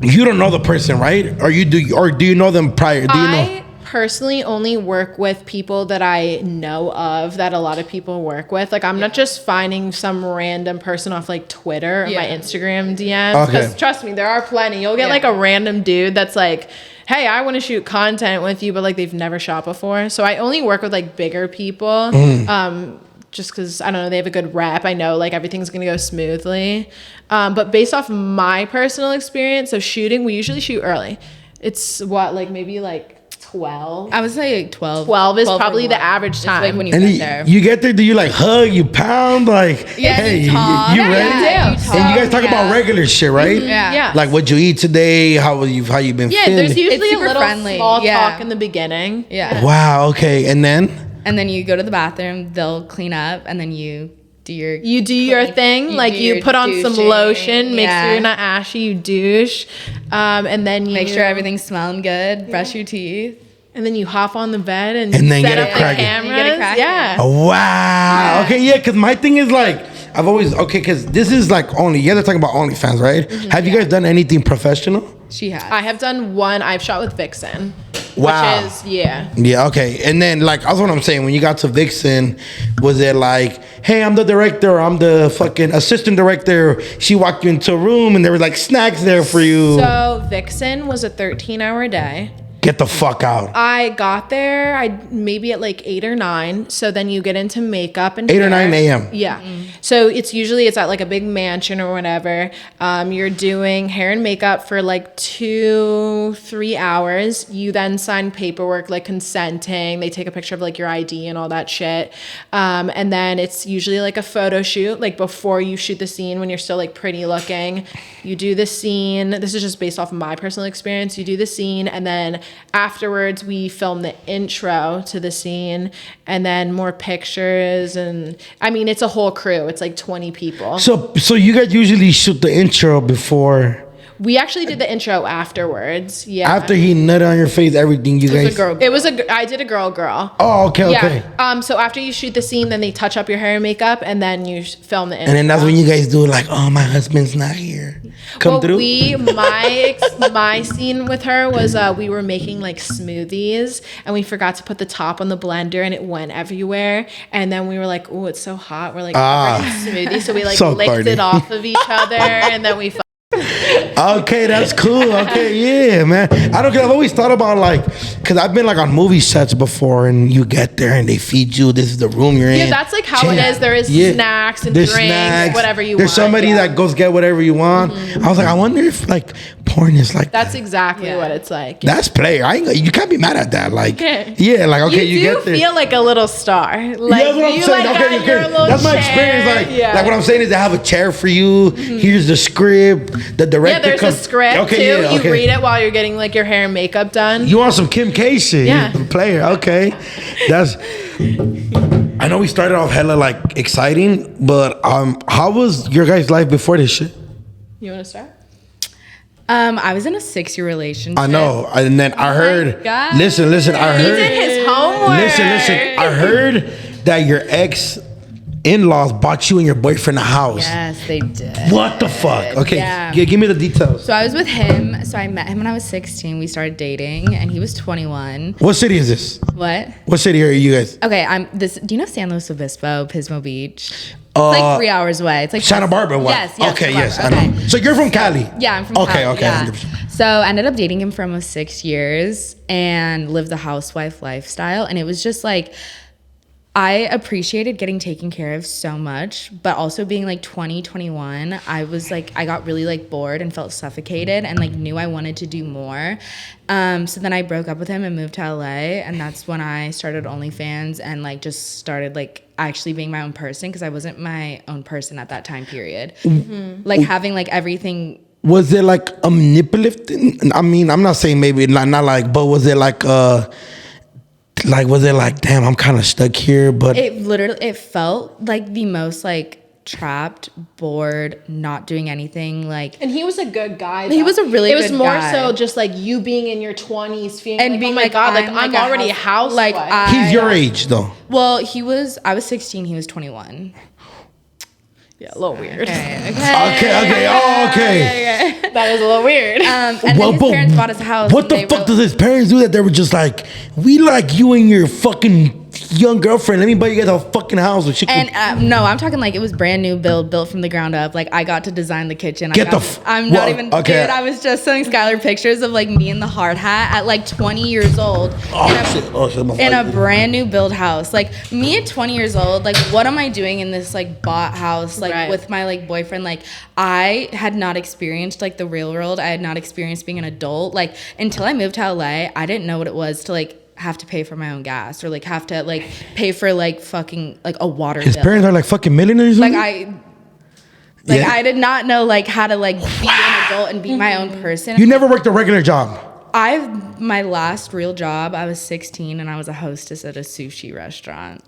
you don't know the person, right? Or do you know them prior? Do you know? I personally only work with people that I know of that a lot of people work with. Like I'm not just finding some random person off like Twitter or my Instagram DMs. Okay. Because trust me, there are plenty. You'll get like a random dude that's like, hey, I want to shoot content with you, but like they've never shot before. So I only work with like bigger people. Just because, I don't know, they have a good rep. I know like everything's going to go smoothly. But based off my personal experience of shooting, we usually shoot early. It's what, like maybe like 12? I would say like 12. 12 is 12 or probably the more. average It's time. like when you And get there. you get there, do you like hug, you pound, like, Yeah, hey, you talk. you Yeah, ready? yeah, you And talk. you guys talk about regular shit, right? Yeah. Yeah. Like what you eat today, how you been Yeah, feeling? there's usually a super little friendly. small Yeah. talk in the beginning. Yeah. Wow, okay. And then? And then you go to the bathroom, they'll clean up, and then you do your You do your thing, you like do you your put on some douching. lotion, make Yeah. sure you're not ashy, you douche. And then you make sure everything's smelling good, brush your teeth. and then you hop on the bed and And then set get it up the cracking. cameras. You get it cracking. Yeah. Oh, wow. Okay, yeah, because my thing is like, I've always, because this is like only, you guys are talking about OnlyFans, right? Have you guys done anything professional? She has. I have done one. I've shot with Vixen. Wow. Which is, yeah. Yeah, okay. And then, like, that's what I'm saying. When you got to Vixen, was it like, hey, I'm the director, I'm the fucking assistant director. She walked you into a room and there were like snacks there for you. So Vixen was a 13-hour day. Get the fuck out. I got there, maybe at like 8 or 9. So then you get into makeup and 8 or hair. 9 a.m. Yeah. So it's at like a big mansion or whatever. You're doing hair and makeup for like 2-3 hours. You then sign paperwork like consenting. They take a picture of like your ID and all that shit. And then it's usually like a photo shoot, like before you shoot the scene when you're still like pretty looking. You do the scene. This is just based off of my personal experience. You do the scene and then afterwards we film the intro to the scene and then more pictures. And I mean, it's a whole crew. It's like 20 people. So you guys usually shoot the intro before, We actually did the intro afterwards. Yeah. after he nutted on your face, everything you guys. I did a girl. Oh, okay, okay. Yeah. So after you shoot the scene, then they touch up your hair and makeup, and then you film the intro. And then that's when you guys do like, oh, my husband's not here. Come through. My scene with her was we were making like smoothies, and we forgot to put the top on the blender, and it went everywhere. And then we were like, oh, it's so hot. We're like making smoothies, so we like So licked corny. it off of each other, and then we. Okay, that's cool. Okay, yeah, man. I don't. Cause I've always thought about like, cause I've been like on movie sets before, and you get there and they feed you. This is the room you're in. Yeah, that's like how it is. There is snacks and There's drinks, snacks. whatever you There's want. somebody yeah. that goes get whatever you want. I was like, I wonder if like porn is like That's that. exactly what it's like. That's player. You can't be mad at that. Like, Okay. yeah, like okay, you, do get there. feel like a little star. Like Yeah, that's what I'm you saying. like Okay, got your little That's my chair. experience. Like what I'm saying is, they have a chair for you. Here's the script. The director. Yeah, there's a script Okay, too. yeah, okay. You read it while you're getting like your hair and makeup done. You want some Kim K shit? Yeah. You're the player. Okay, that's. I know we started off hella like exciting, but how was your guys' life before this shit? You want to start? I was in a 6-year relationship. I know, and then I heard. God. Listen. I He heard. did his homework. Listen. I heard that your ex-in-laws bought you and your boyfriend a house. Yes, they did. What the fuck? Okay, Yeah. give me the details. So I was with him. So I met him when I was 16. We started dating, and he was 21. What city is this? What? What city are you guys? Okay, do you know San Luis Obispo, Pismo Beach? It's Uh, like 3 hours away. It's like Santa Barbara. What? Yes. Okay. Santa Yes, I Barbara. know. So you're from Cali. Yeah, I'm from Okay. Cali, Okay. yeah. 100%. So I ended up dating him for almost 6 years and lived the housewife lifestyle. And it was just like, I appreciated getting taken care of so much, but also being like 20, 21, I was like, I got really like bored and felt suffocated and like knew I wanted to do more. So then I broke up with him and moved to LA, and that's when I started OnlyFans and like just started like actually being my own person, because I wasn't my own person at that time period. Like having like everything. Was it like a manipulative? I mean, I'm not saying maybe not like, but was it like was it like, damn, I'm kind of stuck here? But It felt like the most like trapped, bored, not doing anything. Like, and he was a good guy. He was a really good guy. It was more so just like you being in your 20s, feeling and like, being oh my God, like I'm already a housewife. Like he's your age though. Well, I was 16, he was 21. Yeah, a little weird. Okay. Oh, okay. That was a little weird. And then his parents bought us a house. What the fuck does his parents do that they were just like, we like you and your fucking young girlfriend. Let me buy you guys a fucking house. No, I'm talking like it was brand new built from the ground up. Like I got to design the kitchen. I'm not even. Dude, I was just showing Skylar pictures of like me in the hard hat at like 20 years old in a brand new build house. Like me at 20 years old, like what am I doing in this like bought house like with my like boyfriend? Like I had not experienced like the real world. I had not experienced being an adult. Like until I moved to LA, I didn't know what it was to like have to pay for my own gas or like have to like pay for like fucking like a water His bill. parents are like fucking millionaires. Like I did not know like how to like be an adult and be my own person. You never worked a regular job? My last real job, I was 16 and I was a hostess at a sushi restaurant.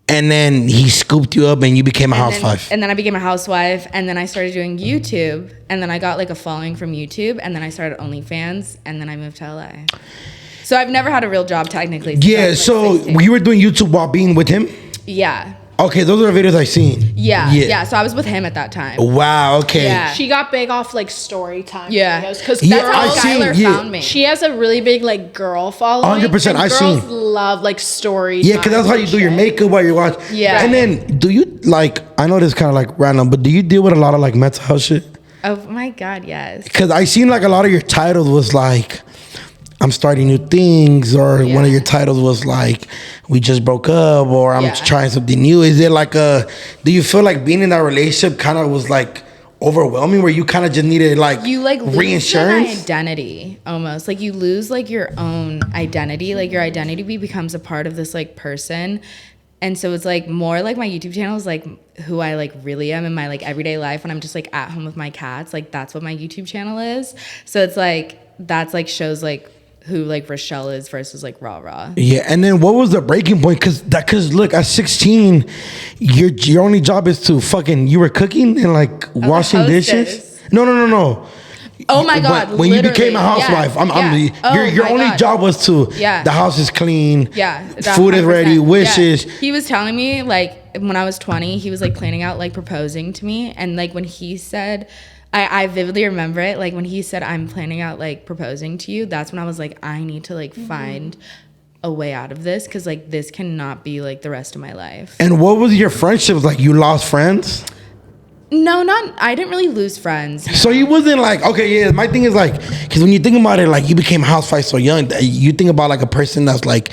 And then he scooped you up and you became a housewife. And then I became a housewife, and then I started doing YouTube, and then I got like a following from YouTube, and then I started OnlyFans, and then I moved to LA. So I've never had a real job technically. Yeah, so you were doing YouTube while being with him? Yeah. Okay, those are the videos I've seen. Yeah. So I was with him at that time. Wow, okay. Yeah. She got big off like story time videos, because that's how Skylar found me. She has a really big like girl following. 100%, I seen. Girls love like story. Yeah, because that's how you do your makeup while you're watching. Yeah. And then do you like? I know this kind of like random, but do you deal with a lot of like mental health shit? Oh my God, yes. Because I seen like a lot of your titles was like, I'm starting new things, or one of your titles was like, we just broke up, or I'm trying something new. Is it like do you feel like being in that relationship kind of was like overwhelming, where you kind of just needed like you like reinsurance? Lose your identity almost. Like you lose like your own identity. Like your identity becomes a part of this like person. And so it's like more like my YouTube channel is like who I like really am in my like everyday life when I'm just like at home with my cats. Like that's what my YouTube channel is. So it's like that's like shows like who like Rochelle is versus like Rara. Yeah, and then what was the breaking point? Cause look, at 16, your only job is to fucking, you were cooking and like washing dishes. No. Oh my God! When you became a housewife, your only job was to the house is clean. Food is ready. Wishes. Yeah. He was telling me like when I was 20, he was like planning out like proposing to me, and like when he said. I vividly remember it. Like when he said, I'm planning out like proposing to you, that's when I was like, I need to like find a way out of this. Cause like this cannot be like the rest of my life. And what was your friendship? Like you lost friends? No, I didn't really lose friends. No. So you wasn't like, okay, yeah, my thing is like, because when you think about it, like you became a housewife so young, you think about like a person that's like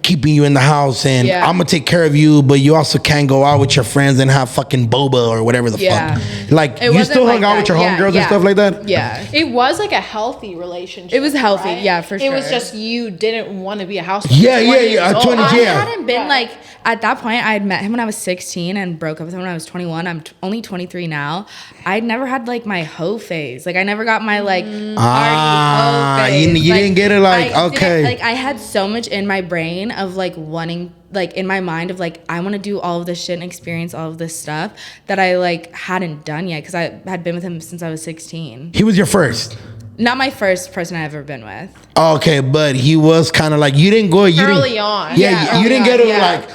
keeping you in the house and I'm gonna take care of you, but you also can't go out with your friends and have fucking boba or whatever the fuck. Like you still hung out with your homegirls and stuff like that? Yeah. It was like a healthy relationship. It was healthy, right? For sure. It was just you didn't want to be a housewife. Yeah. I hadn't been like, at that point, I had met him when I was 16 and broke up with him when I was 21. I'm only 23 now. I'd never had like my hoe phase. Like I never got my like hoe phase. You didn't get it like, okay. Like I had so much in my brain of like wanting, like in my mind of like, I want to do all of this shit and experience all of this stuff that I like hadn't done yet. Cause I had been with him since I was 16. He was your first? Not my first person I've ever been with. Okay, but he was kind of like, you didn't go. Early on. Yeah, you didn't get to like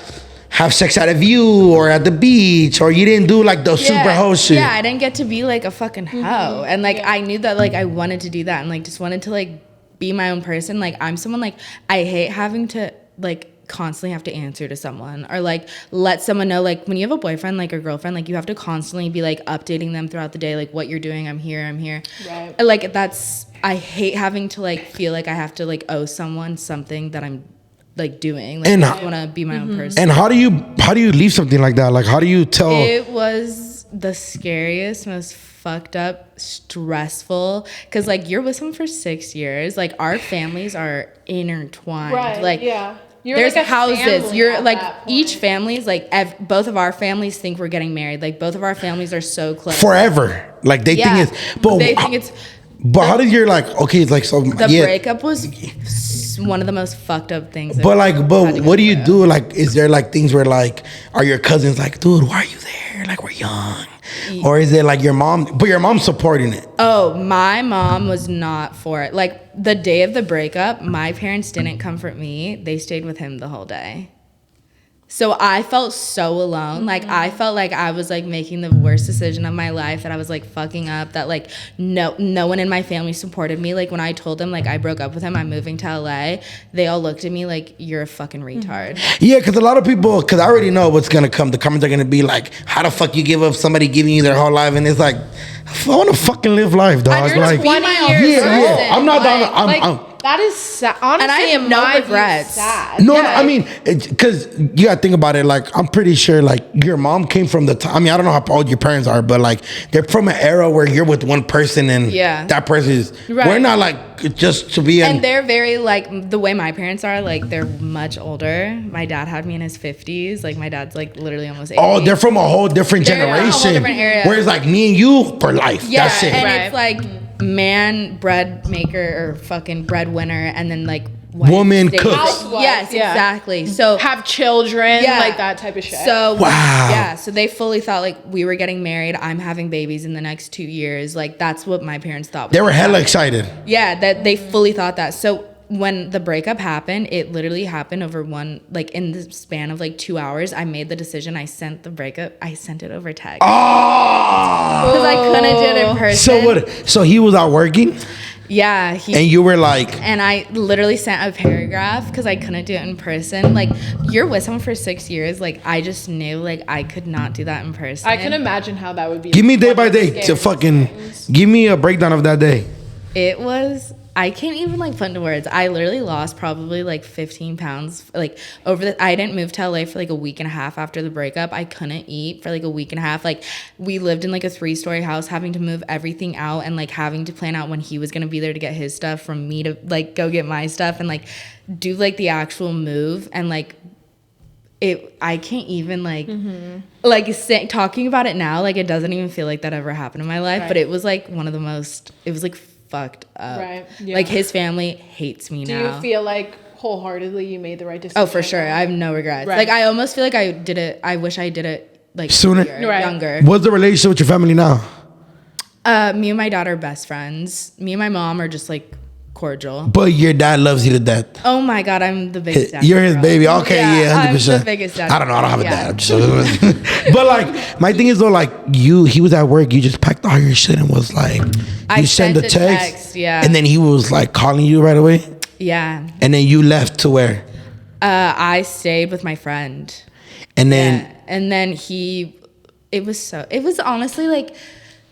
have sex at a view or at the beach, or you didn't do like the super hoe shit. Yeah, I didn't get to be like a fucking hoe. And like I knew that like I wanted to do that and like just wanted to like be my own person. Like I'm someone like I hate having to like constantly have to answer to someone or like let someone know, like when you have a boyfriend like or girlfriend, like you have to constantly be like updating them throughout the day, like what you're doing. I'm here. Right. Like I hate having to like feel like I have to like owe someone something that I'm like doing. Like, And I just want to be my own person. And how do you leave something like that? Like, how do you tell? It was the scariest, most fucked up, stressful. Because like you're with someone for 6 years. Like our families are intertwined. Right. Like Yeah. You're there's like a houses. family You're at like that point. each family's like both of our families think we're getting married. Like both of our families are so close. Forever. Like they Yeah. think it's. But they think it's. But how did you like? Okay, it's like so. The Yeah. breakup was one of the most fucked up things. But like, had but to what go do you through. do? Like, is there like things where like, are your cousins like, dude, why are you there? Like, we're young, or is it like your mom? But your mom's supporting it. Oh, my mom was not for it. Like the day of the breakup, my parents didn't comfort me. They stayed with him the whole day. So I felt so alone. Like I felt like I was like making the worst decision of my life, that I was like fucking up, that like no one in my family supported me. Like when I told them like I broke up with him, I'm moving to LA, they all looked at me like you're a fucking retard. Yeah, because a lot of people, because I already know what's gonna come. The comments are gonna be like, how the fuck you give up somebody giving you their whole life? And it's like, I want to fucking live life, dog. You're Like, 20 years yeah. I'm not down. Like, I'm That is sad. Honestly, And I have in no my view, regrets. sad. No, Yeah. no, I mean, because you gotta think about it. Like, I'm pretty sure, like, your mom came from the time. I mean, I don't know how old your parents are, but like, they're from an era where you're with one person and Yeah. that person is. Right. We're not like just to be. And they're very like the way my parents are. Like they're much older. My dad had me in his 50s. Like my dad's like literally almost 80. Oh, they're from a whole different They're from a whole generation. different era. Whereas like me and you for life. Yeah, That's it. and Right. it's like man bread maker or fucking breadwinner, and then like wife Woman stays- cooks. Housewife, Yes, yeah. exactly. So Have children, Yeah. like that type of shit. So Wow. yeah, so they fully thought like we were getting married. I'm having babies in the next 2 years. Like that's what my parents thought. They were hella happening. excited. Yeah, that they fully thought that. So when the breakup happened, it literally happened over in the span of like 2 hours. I made the decision. I sent it over text. Oh. Because I couldn't do it in person. So what? So he was out working, Yeah. and you were like, And I literally sent a paragraph because I couldn't do it in person. Like, you're with someone for 6 years. Like, I just knew, like, I could not do that in person. I can imagine how that would be. give me day one by of the day to scariest fucking things. give me a breakdown of that day. It was, I can't even, like, put into words. I literally lost probably, like, 15 pounds. Like, I didn't move to LA for, like, a week and a half after the breakup. I couldn't eat for, like, a week and a half. Like, we lived in, like, a 3-story house, having to move everything out and, like, having to plan out when he was going to be there to get his stuff from me to, like, go get my stuff and, like, do, like, the actual move. And, like, I can't even like talking about it now, like it doesn't even feel like that ever happened in my life. Right. But it was like one of the most, it was like fucked up. Right, yeah. Like his family hates me Do now. you feel like wholeheartedly you made the right decision? Oh, for sure. I have no regrets. Right. Like I almost feel like I did it. I wish I did it like Sooner? Right. younger. What's the relationship with your family now? Me and my dad are best friends. Me and my mom are just like cordial. But your dad loves you to death. Oh my God, I'm the biggest dad. You're his bro. baby. Okay, yeah, 100%. I'm the biggest dad. I don't know. I don't have a Yeah. dad. I'm just, but like, my thing is though, like he was at work. You just packed all your shit and was like, I you sent sent a a text, text, yeah. and then he was like calling you right away, Yeah. and then you left to where, I stayed with my friend. and then Yeah. And then it was honestly like,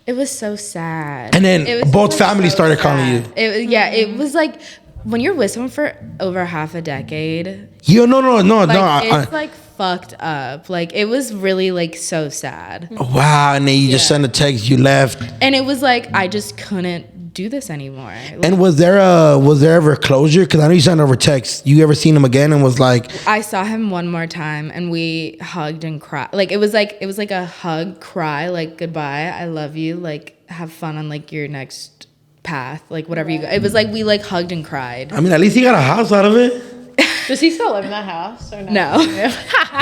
it was so sad. And then It was both just, like, families started calling you. It was, yeah, it was like when you're with someone for over half a decade, you no, like I- it's like fucked up. Like it was really like so sad. wow, and then you just sent a text, you left, And it was like I just couldn't do this anymore. Like, and was there ever closure? Because I know you sent over text. You ever seen him again and was like, I saw him one more time and we hugged and cried. Like it was like a hug, cry, like goodbye, I love you, like have fun on like your next path, like whatever you go. It was like we like hugged and cried. I mean, at least he got a house out of it. Does he still live in that house or no? No.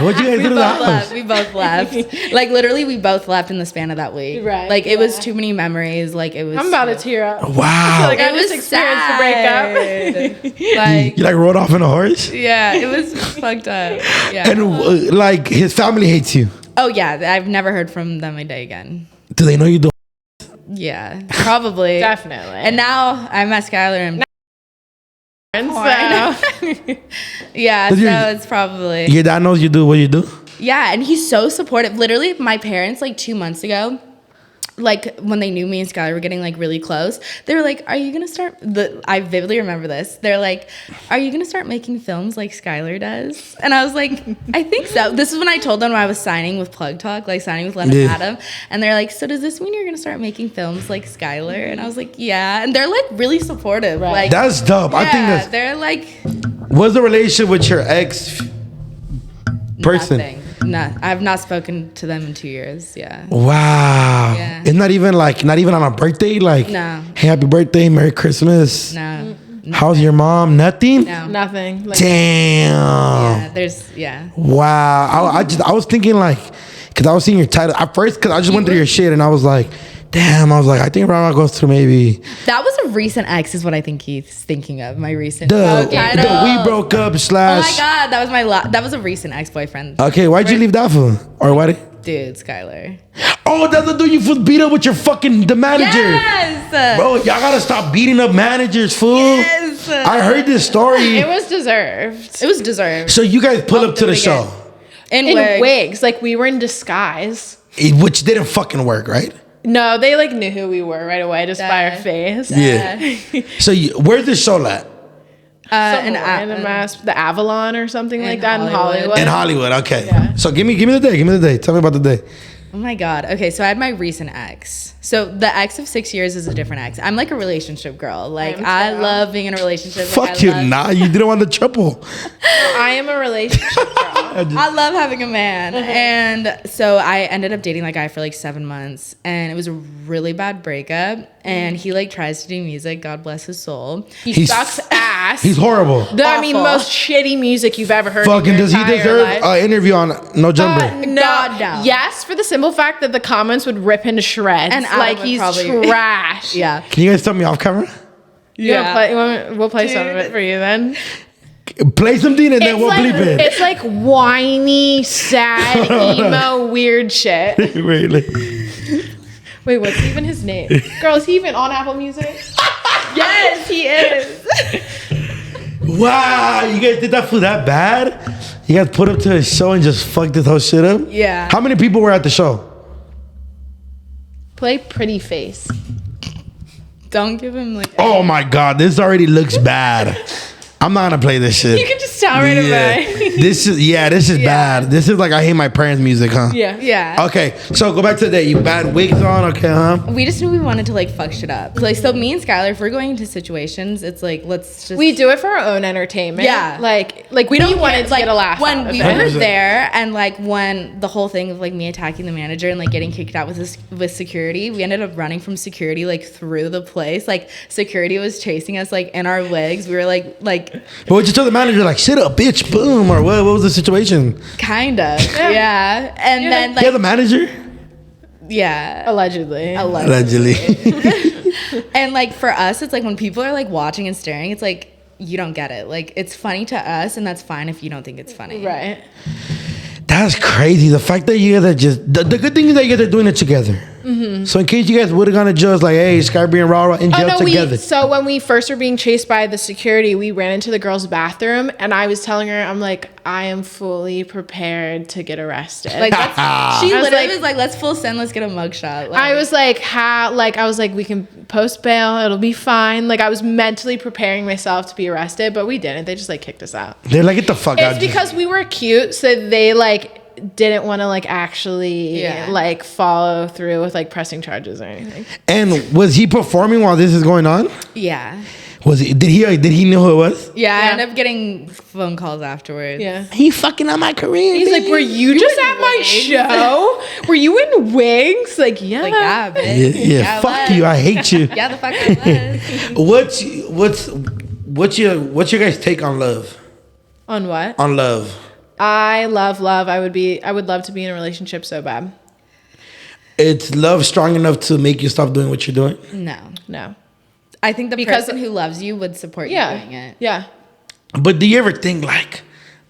What'd you guys do to the house? We both left. Like literally we both left in the span of that week. Right, Like it was yeah. too many memories. Like it was I'm about to tear up. Wow. Like I It just was experienced the breakup. like You like rode off in a horse? yeah, it was fucked up. Yeah. And like his family hates you. Oh yeah, I've never heard from them a day again. Do they know you do? Yeah, probably. Definitely. And now I met Skylar and so, yeah, But so your- it's probably Your dad knows you do what you do? yeah, and he's so supportive. Literally, my parents like 2 months ago, like when they knew me and Skylar were getting like really close, they were like, "Are you gonna start?" I vividly remember this. They're like, "Are you gonna start making films like Skylar does?" And I was like, "I think so." This is when I told them I was signing with Plug Talk, like signing with Lena and Adam, and they're like, "So does this mean you're gonna start making films like Skylar?" And I was like, "Yeah." And they're like really supportive. Right. Like That's dope. I think they're like, what's the relationship with your ex person? nothing. No, I've not spoken to them in 2 years. Yeah. Wow. Yeah. It's not even on a birthday. Like, No. hey, happy birthday, Merry Christmas. No. How's your mom? Nothing. No. Nothing. Like, Damn. Yeah. Wow. I was thinking like, cause I was seeing your title at first, cause I just went through your shit and I was like, damn. I was like, I think Rara goes through maybe That was a recent ex, is what I think he's thinking of. My recent. the we broke up / Oh my god, that was that was a recent ex-boyfriend. Okay, why'd you leave that for? Or why did? Dude, Skylar. Oh, that's the dude you fool beat up with the manager. Yes. Bro, y'all gotta stop beating up managers, fool. Yes. I heard this story. it was deserved. It was deserved. So you guys pull up to do the it show, again. In wigs. Like, we were in disguise. which didn't fucking work, right? No, they like knew who we were right away just by our face. Yeah. So where's the show at? Somewhere in the Avalon or something like that in Hollywood. In Hollywood, okay. Yeah. So give me the day. Tell me about the day. Oh my god. Okay, so I had my recent ex. So the ex of 6 years is a different ex. I'm like a relationship girl. Like I love being in a relationship. Fuck you, nah. You didn't want the triple. I am a relationship girl. I love having a man. And so I ended up dating that guy for like 7 months, and it was a really bad breakup. And he like tries to do music. God bless his soul. He sucks ass. He's horrible. I mean, most shitty music you've ever heard. Fucking in your does he entire deserve life. an interview on No Jumper? No. God, no. Yes, for the simple fact that the comments would rip him to shreds. And Adam like would he's probably- trash. Yeah. Can you guys tell me off camera? We'll play some of it for you then. Play something and then we'll bleep it. It's like whiny, sad, emo, weird shit. Really? Wait, what's even his name? Girl, is he even on Apple Music? Yes, he is. Wow, you guys did that for that bad? You guys put up to a show and just fucked this whole shit up? Yeah. How many people were at the show? Play Pretty Face. Don't give him like. Oh my god, this already looks bad. I'm not gonna play this shit. You can just tell right away. This is bad. This is like I hate my parents' music, huh? Yeah. Okay, so go back to the day. You bad wigs on, okay, huh? We just knew we wanted to like fuck shit up. Like, so me and Skylar, if we're going into situations, it's like, let's just. We do it for our own entertainment. Yeah. Like we don't want it to get a laugh when out of we it. were 100%. there, and like when the whole thing of like me attacking the manager and like getting kicked out with security, we ended up running from security like through the place. Like security was chasing us like in our wigs. We were like But what you tell the manager, like, shut up, bitch, boom, or what was the situation? kind of yeah. And then like Yeah, the manager? yeah. Allegedly. Allegedly. And like for us, it's like when people are like watching and staring, it's like you don't get it. Like it's funny to us, and that's fine if you don't think it's funny. Right. That's crazy. The fact that you guys are just the good thing is that you guys are doing it together. So in case you guys would have gone to jail, it's like, hey, Skybree and Rara in jail together. So when we first were being chased by the security, we ran into the girl's bathroom, and I was telling her, I'm like, I am fully prepared to get arrested. Like she I was literally like- was like, let's full send, let's get a mugshot. Like, I was like, how? Like, I was like, we can post bail, it'll be fine. Like, I was mentally preparing myself to be arrested, but we didn't. They just like kicked us out. They're like, get the fuck out. It's because we were cute, so they like didn't want to like actually like follow through with like pressing charges or anything. And was he performing while this is going on? yeah. Was he? Did he know who it was? Yeah, I ended up getting phone calls afterwards. Yeah. He fucking on my career. He's like, were you just at my show? Were you in wigs? Like, yeah. Like, yeah, bitch. Yeah, I fuck was. you. I hate you. Yeah, the fuck I was. What's your guys' take on love? On what? On love. I love love. I would love to be in a relationship so bad. It's love strong enough to make you stop doing what you're doing? No. I think the Because- person who loves you would support you doing it. Yeah. But do you ever think like,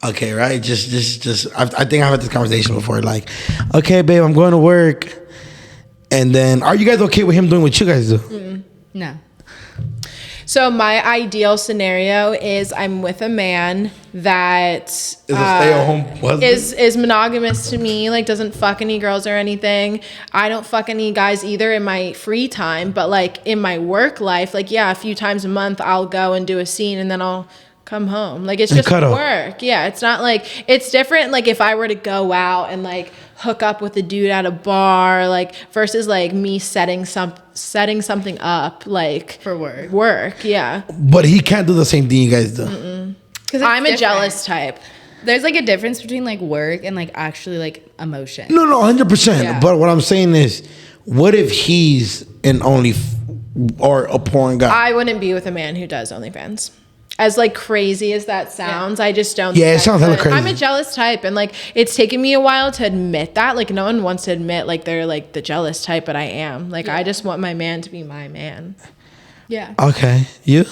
okay, right? Just. I think I've had this conversation before. Like, okay, babe, I'm going to work, and then are you guys okay with him doing what you guys do? No. So my ideal scenario is I'm with a man that Is a stay-at-home husband? is monogamous to me, like doesn't fuck any girls or anything. I don't fuck any guys either in my free time, but like in my work life, like yeah, a few times a month I'll go and do a scene and then I'll come home. Like it's just cuddle. work. Yeah, it's not like it's different like if I were to go out and like hook up with a dude at a bar, like versus like me setting something up like For work. Work, yeah. But he can't do the same thing you guys do. Because I'm a jealous type. There's like a difference between like work and like actually like emotion. No, 100%. Yeah. But what I'm saying is, what if he's an or a porn guy? I wouldn't be with a man who does OnlyFans. As like crazy as that sounds, I just don't. Yeah, it think I sounds hella could. crazy. I'm a jealous type, and like it's taken me a while to admit that. Like no one wants to admit like they're like the jealous type, but I am. Like I just want my man to be my man. Yeah. Okay, you?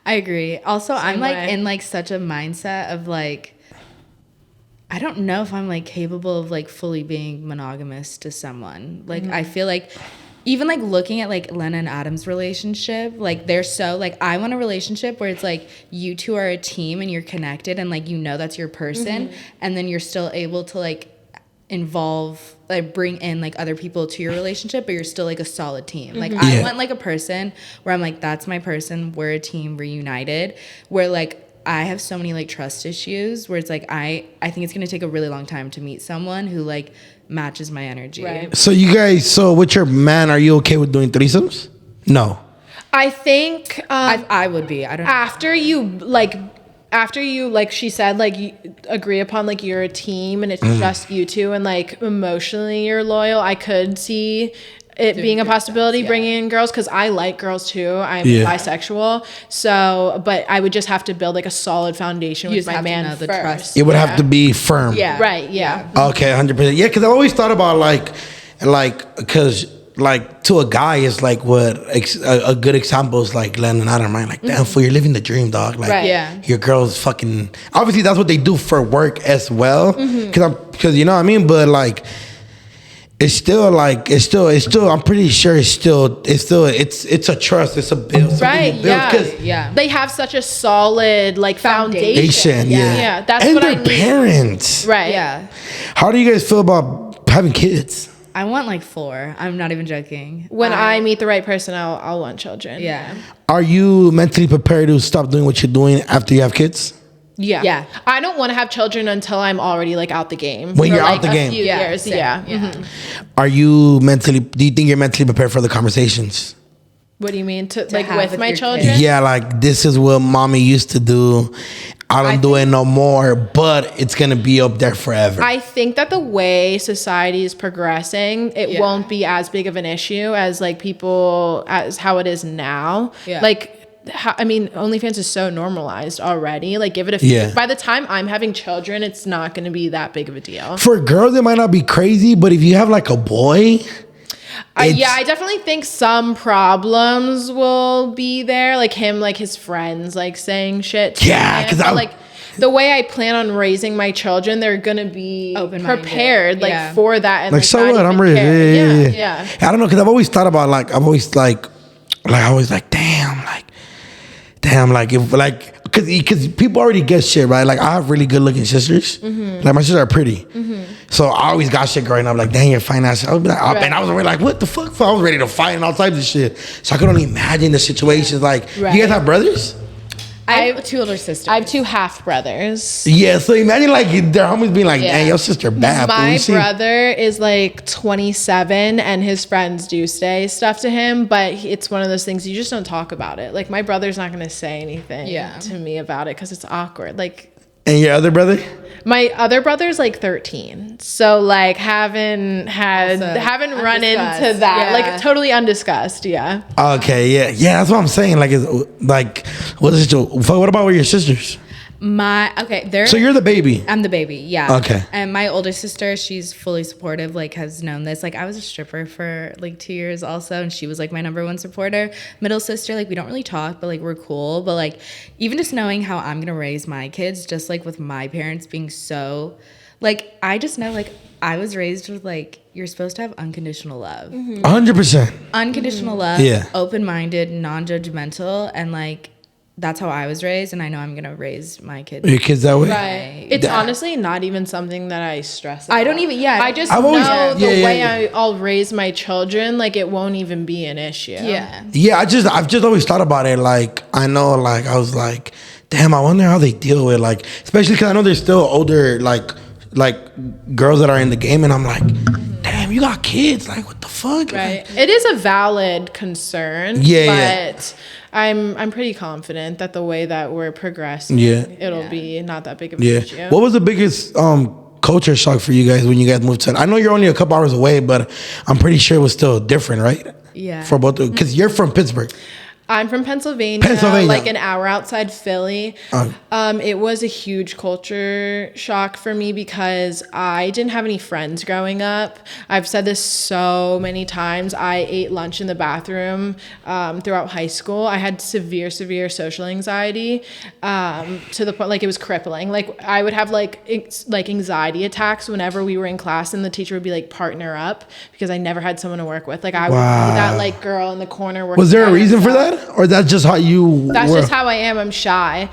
I agree. Also, I'm like way. in like such a mindset of like, I don't know if I'm like capable of like fully being monogamous to someone. Like I feel like even like looking at like Lena and Adam's relationship, like they're so like I want a relationship where it's like you two are a team and you're connected and like you know that's your person and then you're still able to like involve like bring in like other people to your relationship but you're still like a solid team. Like I want like a person where I'm like that's my person, we're a team, we're united, where like I have so many like trust issues where it's like I think it's gonna take a really long time to meet someone who like matches my energy. Right. So you guys, with your man, are you okay with doing threesomes? No. I think I would be. I don't know. after you like she said like you agree upon like you're a team and it's just you two and like emotionally you're loyal, I could see it being a possibility bringing in girls because I like girls too. I'm bisexual, so but I would just have to build like a solid foundation with my man to know the first. trust. It would have to be firm. Yeah. Right. Yeah. Okay, 100%. Yeah, because I always thought about because like to a guy is like what a good example is like Len and Adam, right? Like damn fool, you're living the dream, dog. Like Right. Yeah. your girl's fucking. Obviously, that's what they do for work as well. Because you know what I mean. But like, it's still. I'm pretty sure it's a trust. It's a build. Right. Yeah. They have such a solid like foundation. Yeah. Yeah. That's and what I their need. parents. Right. Yeah. How do you guys feel about having kids? I want like 4. I'm not even joking. When I meet the right person, I'll want children. Yeah. Are you mentally prepared to stop doing what you're doing after you have kids? Yeah. Yeah. I don't want to have children until I'm already like out the game. When For, you're out like, the a game. few Yeah, years. same. Yeah. Yeah. Mhm. Are you do you think you're mentally prepared for the conversations? What do you mean to like have with with my your children? kids. Yeah, like this is what mommy used to do. I don't do it no more, but it's gonna be up there forever. I think that the way society is progressing, it won't be as big of an issue as like people as how it is now. Yeah. Like, I mean, OnlyFans is so normalized already. Like, give it a few. Yeah. By the time I'm having children, it's not going to be that big of a deal. For girls, it might not be crazy, but if you have like a boy, I definitely think some problems will be there. Like him, like his friends, like saying shit. To Yeah, him. 'cause But, like the way I plan on raising my children, they're gonna be Open-minded. prepared, like Yeah. for that. And like so not what? I'm even ready. care. Yeah. Yeah. I don't know, because I've always thought about like damn, like if like because people already get shit, right? Like I have really good looking sisters. Like my sisters are pretty, so I always got shit growing up. Like dang, you're fine ass. I would be like, and I was already like, what the fuck? I was ready to fight and all types of shit. So I could only imagine the situations. Like you guys have brothers? I have 2 older sisters. I have 2 half brothers. Yeah. So imagine like their homies being like, dang, your sister bad. but My we see- brother is like 27 and his friends do say stuff to him, but it's one of those things you just don't talk about it. Like my brother's not going to say anything to me about it because it's awkward. Like, And your other brother? my other brother's like 13, so like haven't run into that. Yeah. Like totally undiscussed. Yeah. Okay, yeah. That's what I'm saying. Like, it's like, what about with your sisters? So you're the baby. I'm the baby, yeah. Okay. And my older sister, she's fully supportive, like has known this. Like I was a stripper for like 2 years also, and she was like my number 1 supporter. Middle sister, like we don't really talk, but like we're cool. But like even just knowing how I'm gonna raise my kids, just like with my parents being so Like, I just know, like, I was raised with, like, you're supposed to have unconditional love. 100%. Unconditional love, Yeah. open-minded, non-judgmental, and, like, that's how I was raised, and I know I'm going to raise my kids. Your kids that way? Right. It's honestly not even something that I stress about. I don't even, I just I've always- know the yeah, way yeah. I'll raise my children, like it won't even be an issue. Yeah. Yeah, I've just always thought about it. Like, I know, like, I was like, damn, I wonder how they deal with, like, especially because I know there's still older, like girls that are in the game, and I'm like, damn, you got kids, like, what the fuck? Right. Like, It is a valid concern. Yeah, But I'm pretty confident that the way that we're progressing, Yeah. it'll be not that big of an yeah. issue. What was the biggest culture shock for you guys when you guys moved to? I know you're only a couple hours away, but I'm pretty sure it was still different, right? Yeah. For both, because you're from Pittsburgh. I'm from Pennsylvania, like an hour outside Philly. It was a huge culture shock for me because I didn't have any friends growing up. I've said this so many times. I ate lunch in the bathroom throughout high school. I had severe social anxiety to the point like it was crippling. Like I would have like anxiety attacks whenever we were in class, and the teacher would be like, partner up, because I never had someone to work with. Like I would be that like girl in the corner working. Was there a by reason for herself. that? Or that's just how you That's were? just how I am. I'm shy.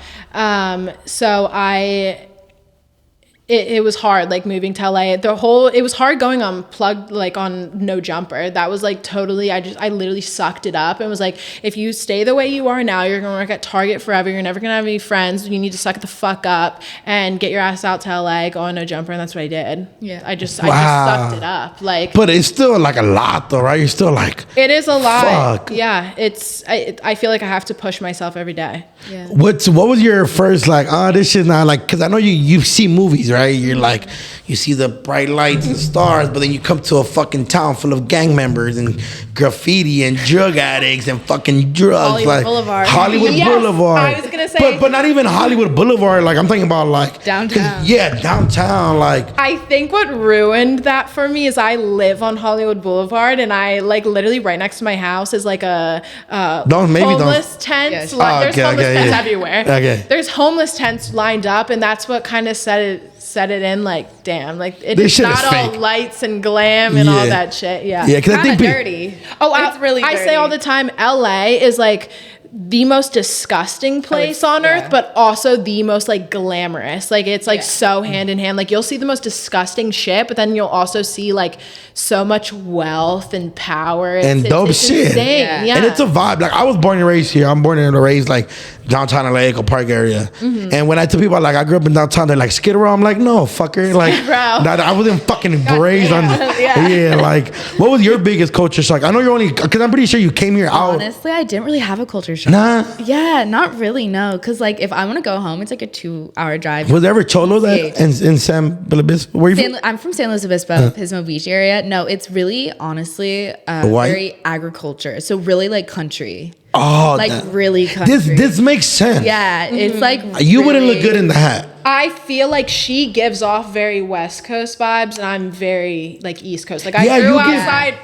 It was hard, like moving to LA. It was hard going on plugged, like on no jumper. That was like totally, I literally sucked it up and was like, if you stay the way you are now, you're going to work at Target forever. You're never going to have any friends. You need to suck it the fuck up and get your ass out to LA, go on no jumper. And that's what I did. Yeah. I just sucked it up. Like, But it's still like a lot though, right? You're still like, it is a lot. Fuck. Yeah. I feel like I have to push myself every day. Yeah. what was your first like, this shit's not like, because I know you see movies, right? You're like, you see the bright lights and stars, but then you come to a fucking town full of gang members and graffiti and drug addicts and fucking drugs. Hollywood like Boulevard. Hollywood Yes, Boulevard. I was gonna say- but not even Hollywood Boulevard. Like I'm thinking about like 'cause, Downtown. Yeah, downtown. Like I think what ruined that for me is I live on Hollywood Boulevard, and I like literally right next to my house is like a homeless tents. Yeah. There's Okay, homeless okay, tents yeah. everywhere. Okay. There's homeless tents lined up, and that's what kind of set it in. Like, damn, like This it's shit is not all fake. lights and glam and all Yeah. that shit. Yeah. yeah, because I Kind think of dirty. Oh, it's really I dirty. say all the time, LA is like the most disgusting place on earth, but also the most like glamorous. Like it's like so hand in hand. Like you'll see the most disgusting shit, but then you'll also see like so much wealth and power and dope shit. Insane. Yeah. Yeah. And it's a vibe. Like I was born and raised here. I'm born and raised like downtown LA, Echo Park area. And when I tell people like I grew up in downtown, they're like Skid Row. I'm like, no, fucker. Like Skid Row. I wasn't fucking raised on. Yeah. Like what was your biggest culture shock? I know you're only because I'm pretty sure you came here out. Honestly, I didn't really have a culture shock. Nah. Yeah, not really, no. Because, like, if I want to go home, it's like a 2-hour drive. Was there ever Cholo that in San Luis Obispo? Where you from? I'm from San Luis Obispo, Pismo Beach area. No, it's really, honestly, White? very agriculture. So, really, like, country. Oh, Like, that- really country. this makes sense. Yeah, it's like. You wouldn't look really- good in the hat. I feel like she gives off very West Coast vibes, and I'm very like East Coast. Like I Yeah, grew you get-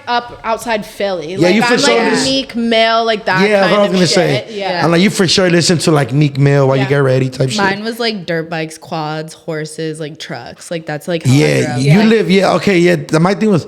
outside Philly. Yeah, like you for I'm sure like listen- Meek Mill, like that Yeah, that's kind what I was of gonna shit. say. Yeah. I'm like, you for sure listen to like Meek Mill while you Yeah. get ready type shit. Mine was like dirt bikes, quads, horses, like trucks. Like, that's like how I Yeah, grew up. you live. Yeah, okay. Yeah, my thing was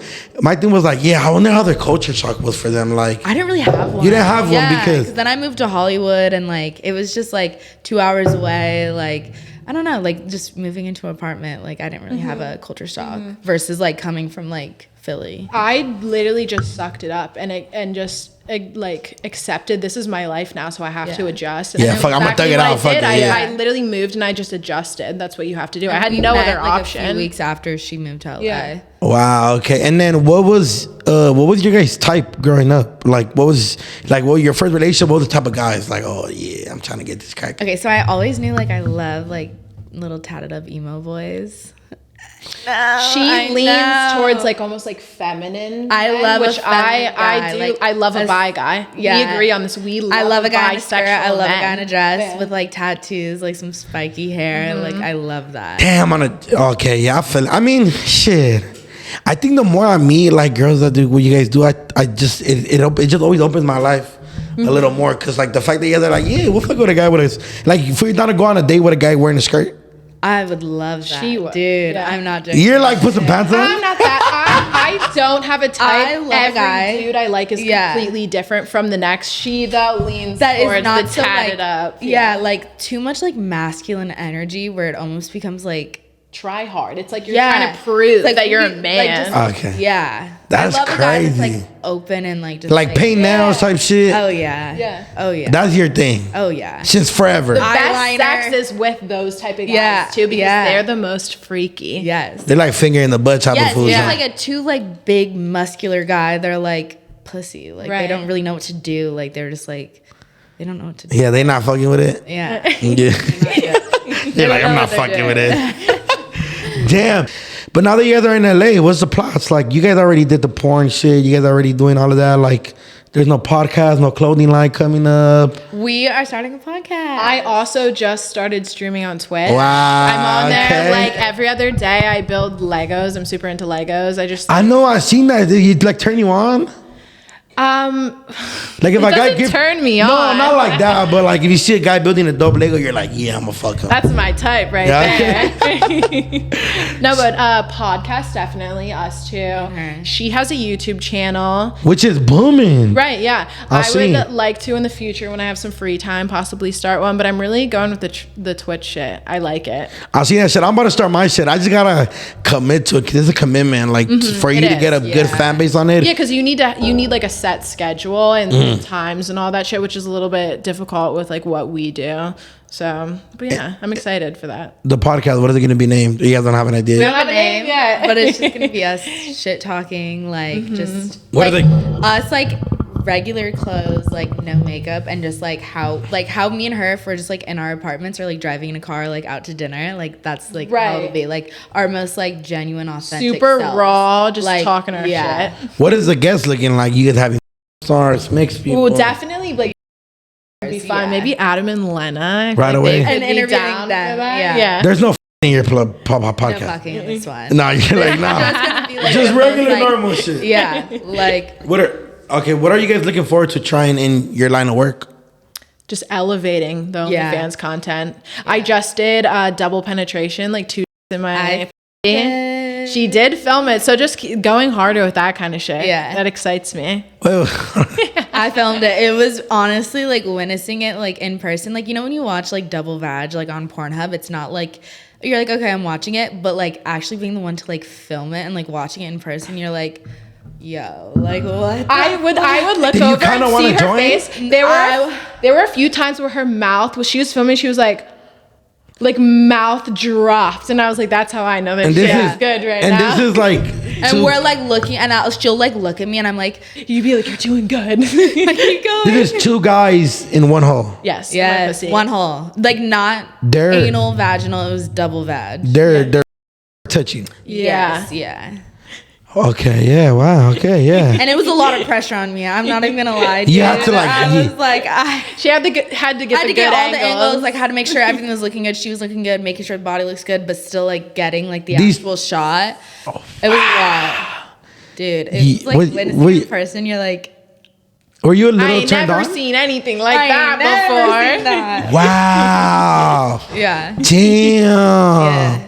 like, yeah, I wonder how their culture shock was for them. Like, I didn't really have one. You didn't have one because- then I moved to Hollywood, and like it was just like 2 hours away. Like, I don't know, like just moving into an apartment. Like, I didn't really have a culture shock versus like coming from like Philly. I literally just sucked it up and just like accepted this is my life now, so I have to Yeah. adjust. Yeah, And fuck, I'ma exactly thug it what out, I fuck did. it, yeah. I literally moved and I just adjusted. That's what you have to do. I had We no met, other like, option. A few weeks after she moved to LA. Yeah. wow, okay. And then what was your guys' type growing up? Like, what was your first relationship? What was the type of guys? Like, oh yeah, I'm trying to get this guy. Okay, so I always knew like I love like little tatted up emo boys. She leans towards like almost like feminine. I men, love a which feminine I guy, do. like, I love a as- bi guy. Yeah. We agree on this. I love a guy in a skirt. I love a guy in a men. dress Yeah. with like tattoos, like some spiky hair. Like, I love that. Damn, okay, yeah, I feel. I mean, shit. I think the more I meet like girls that do what you guys do, I just it just always opens my life a little more. Cause like the fact that they're like, yeah, we'll fuck with a guy with a like if we're not to go on a date with a guy wearing a skirt. I would love that. She would. Dude, Yeah. I'm not joking. You're like, put some pants on? I'm not that. I don't have a type. I love a Every guy. dude I like is completely different from the next. She though leans That towards is not the so tatted like, up. Yeah, like too much like masculine energy where it almost becomes like Try hard. It's like you're trying to prove like, that you're a like, man. just, Okay. Yeah. That's I love a guy that's crazy. like open and like just Like paint nails type shit. Oh yeah. Yeah. Oh yeah. That's your thing. Oh yeah. Since forever. The best Eyeliner. sex is with those type of guys Yeah, too because yeah. they're the most freaky. Yes. They're like finger in the butt type of Yes. fools. Yeah. huh? Like a too like big muscular guy. They're like pussy. Like Right. they don't really know what to do. Like they're just like they don't know what to do. Yeah, they not fucking with it. Yeah. Yeah. They're like, know I'm not what they're fucking doing. with it. Damn. But now that you guys are in LA, what's the plots? Like, you guys already did the porn shit. You guys already doing all of that. Like, there's no podcast, no clothing line coming up. We are starting a podcast. I also just started streaming on Twitch. Wow, I'm on there okay. like every other day. I build Legos. I'm super into Legos. I know, I've seen that. Did he like turn you on? Like if it a guy doesn't turn me on. No, not like that. But like if you see a guy building a dope Lego, you're like, yeah, I'm gonna fuck him. That's my type right Yeah, there. No, but podcast definitely us too. Okay. She has a YouTube channel. Which is booming. Right, yeah. I'll I see. would like to in the future when I have some free time possibly start one, but I'm really going with the Twitch shit. I like it. I see that shit. I'm about to start my shit. I just gotta commit to it. 'Cause it's a commitment. Like for you It to get a is, good yeah. fan base on it. Yeah, because you need like a set schedule and times and all that shit, which is a little bit difficult with like what we do. So, but yeah, I'm excited for that. The podcast, what is it gonna be named? You guys don't have an idea. We don't have a name yet. but it's just gonna be us shit talking, like just What like, are they- us like regular clothes, like no makeup, and just like how me and her, if we're just like in our apartments or like driving in a car, like out to dinner, like that's like how Right. it'll be like our most like genuine, authentic, Super selves. raw, just Like, talking our yeah. shit. What is the guest looking like? You guys having stars, mixed people? Well, definitely like be fun. Yeah. Maybe Adam and Lena. Right away. And Be interviewing down them, for that. yeah. Yeah. There's no in your No podcast. fucking in this one. No, you're like, nah. Just gonna be, like, Just the most, regular like- normal shit. Yeah, like What are you guys looking forward to trying in your line of work? Just elevating the Yeah. OnlyFans content. I just did double penetration like 2 in my. She did film it, so just keep going harder with that kind of shit. Yeah. That excites me. I filmed it. It was honestly like witnessing it like in person. Like, you know, when you watch like double vag like on Pornhub, it's not like you're like, okay, I'm watching it, but like actually being the one to like film it and like watching it in person, you're like, yo, like what? I would look Do you over kinda and wanna see her join? face. There were a few times where her mouth, when she was filming, she was like mouth dropped, and I was like, that's how I know that And shit this is is good right and now. this is like And we're like looking, and she'll like look at me, and I'm like, You'd be like, you're doing good. keep going. this is 2 guys in one hole. Yes. Yes, one hole, like not They're anal, vaginal. It was double vag. they're touching. Yeah. Yes, yeah. Okay, yeah, wow, okay, yeah. And it was a lot of pressure on me. I'm not even gonna lie. You had to, like, I was like, She had to get I had the to good get all the angles. angles, like had to make sure everything was looking good. She was looking good, making sure the body looks good, but still like getting like the These- actual shot. It was a lot, dude. It was like Wait, witnessing wait. in person. You're like, Were you a I little ain't turned never on? seen anything like I that ain't never before. seen that. Wow. Yeah, Damn. yeah.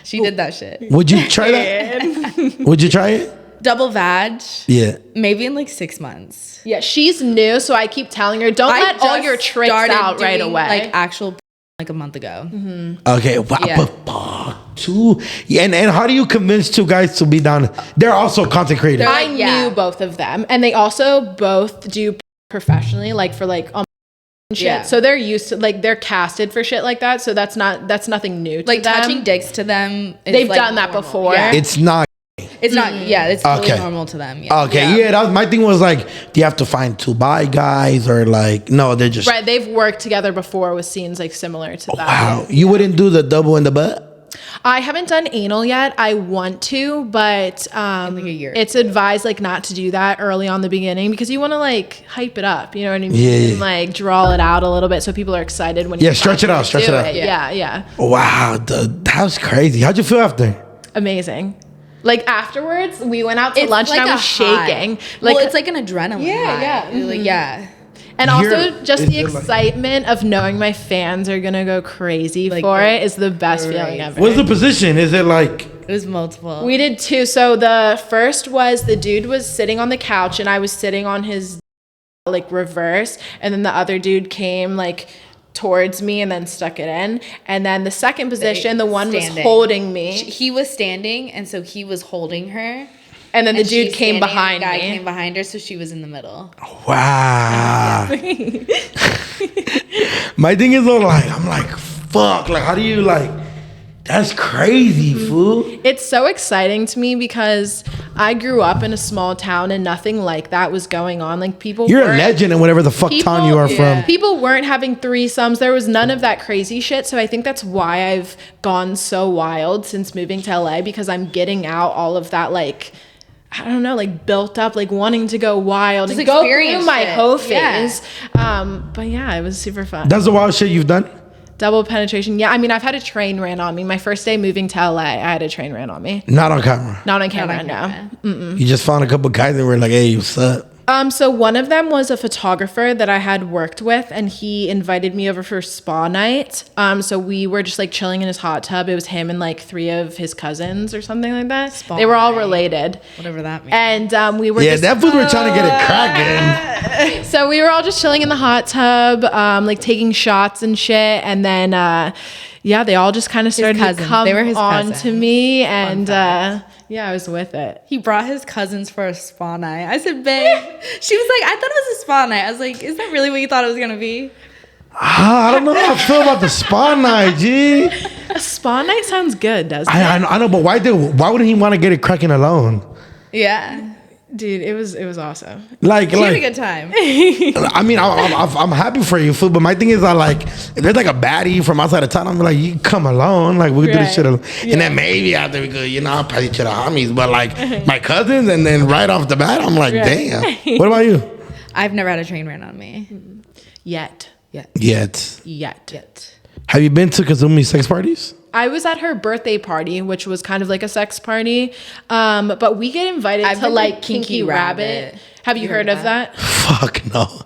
She did that shit. Would you try that? Would you try it? Double vag, Yeah. maybe in like 6 months. Yeah, she's new, so I keep telling her, don't let all just your tricks started out right doing, away. Like actual, like a month ago. Okay. Wow. Yeah. But fuck, 2. Yeah, and how do you convince 2 guys to be down? They're also content creators. I yeah. knew both of them, and they also both do professionally, like for like shit. Yeah. So they're used to like they're casted for shit like that. So that's nothing new to Like them. touching dicks to them. Is They've like done that normal. before. Yeah. It's not. It's not. Yeah, it's totally Okay. normal to them. Yeah. Okay. Yeah. That was, my thing was like, do you have to find 2 bi guys or like no? They're just Right, they've worked together before with scenes like similar to that. wow. You wouldn't do the double in the butt? I haven't done anal yet. I want to, but like a year. it's advised like not to do that early on the beginning because you want to like hype it up. You know what I mean? Yeah. And, like draw it out a little bit so people are excited when Yeah, you stretch it finally out, stretch do it out. Yeah, yeah. Wow. That was crazy. How'd you feel after? Amazing. Like afterwards, we went out to lunch and I was high. shaking. Like well, it's like an adrenaline. Yeah, high. yeah. Like, yeah. And also just the is it excitement of knowing my fans are gonna go crazy Like, for it is the best feeling ever. What's the position? Is it like? It was multiple. We did two. So the first was the dude was sitting on the couch and I was sitting on his like reverse, and then the other dude came like towards me and then stuck it in. And then the second position, the one was holding me. He was standing, and so he was holding her. And then the dude came behind me. The guy me. came behind her, so she was in the middle. Wow. My thing is though, like, I'm like, fuck. Like, how do you like? That's crazy, fool. It's so exciting to me because I grew up in a small town and nothing like that was going on. Like people, You're a legend in whatever the fuck town you are from. People weren't having threesomes. There was none of that crazy shit. So I think that's why I've gone so wild since moving to LA, because I'm getting out all of that, like, I don't know, like built up, like wanting to go wild Just and go experience through my it. whole phase. But yeah, it was super fun. That's the wild shit you've done? Double penetration. Yeah, I mean, I've had a train ran on me. My first day moving to LA, I had a train ran on me. Not on camera. Not on camera, no. You just found a couple guys that were like, hey, what's up? So one of them was a photographer that I had worked with, and he invited me over for spa night. So we were just like chilling in his hot tub. It was him and like 3 of his cousins or something like that. They were all related. Whatever that means. And we were that food were trying to get it cracking. So we were all just chilling in the hot tub, like taking shots and shit. And then, they all just kind of started to come on to me. And yeah, I was with it. He brought his cousins for a spa night. I said, babe. She was like, I thought it was a spa night. I was like, is that really what you thought it was going to be? I don't know how I feel about the spa night, G. A spa night sounds good, doesn't it? I know, but why wouldn't he want to get it cracking alone? Yeah. Dude, it was awesome. Like, She had a good time. I mean, I'm happy for you, fool. But my thing is, if there's like a baddie from outside of town, I'm like, you come alone, like we can do this shit alone. Yeah. And then maybe after we go, I'll pass you to the homies. But like my cousins, and then right off the bat, I'm like, damn. What about you? I've never had a train ran on me. Yet. Have you been to Kazumi's sex parties? I was at her birthday party, which was kind of like a sex party. But we get invited to like Kinky Rabbit. Have you heard of that? Fuck no.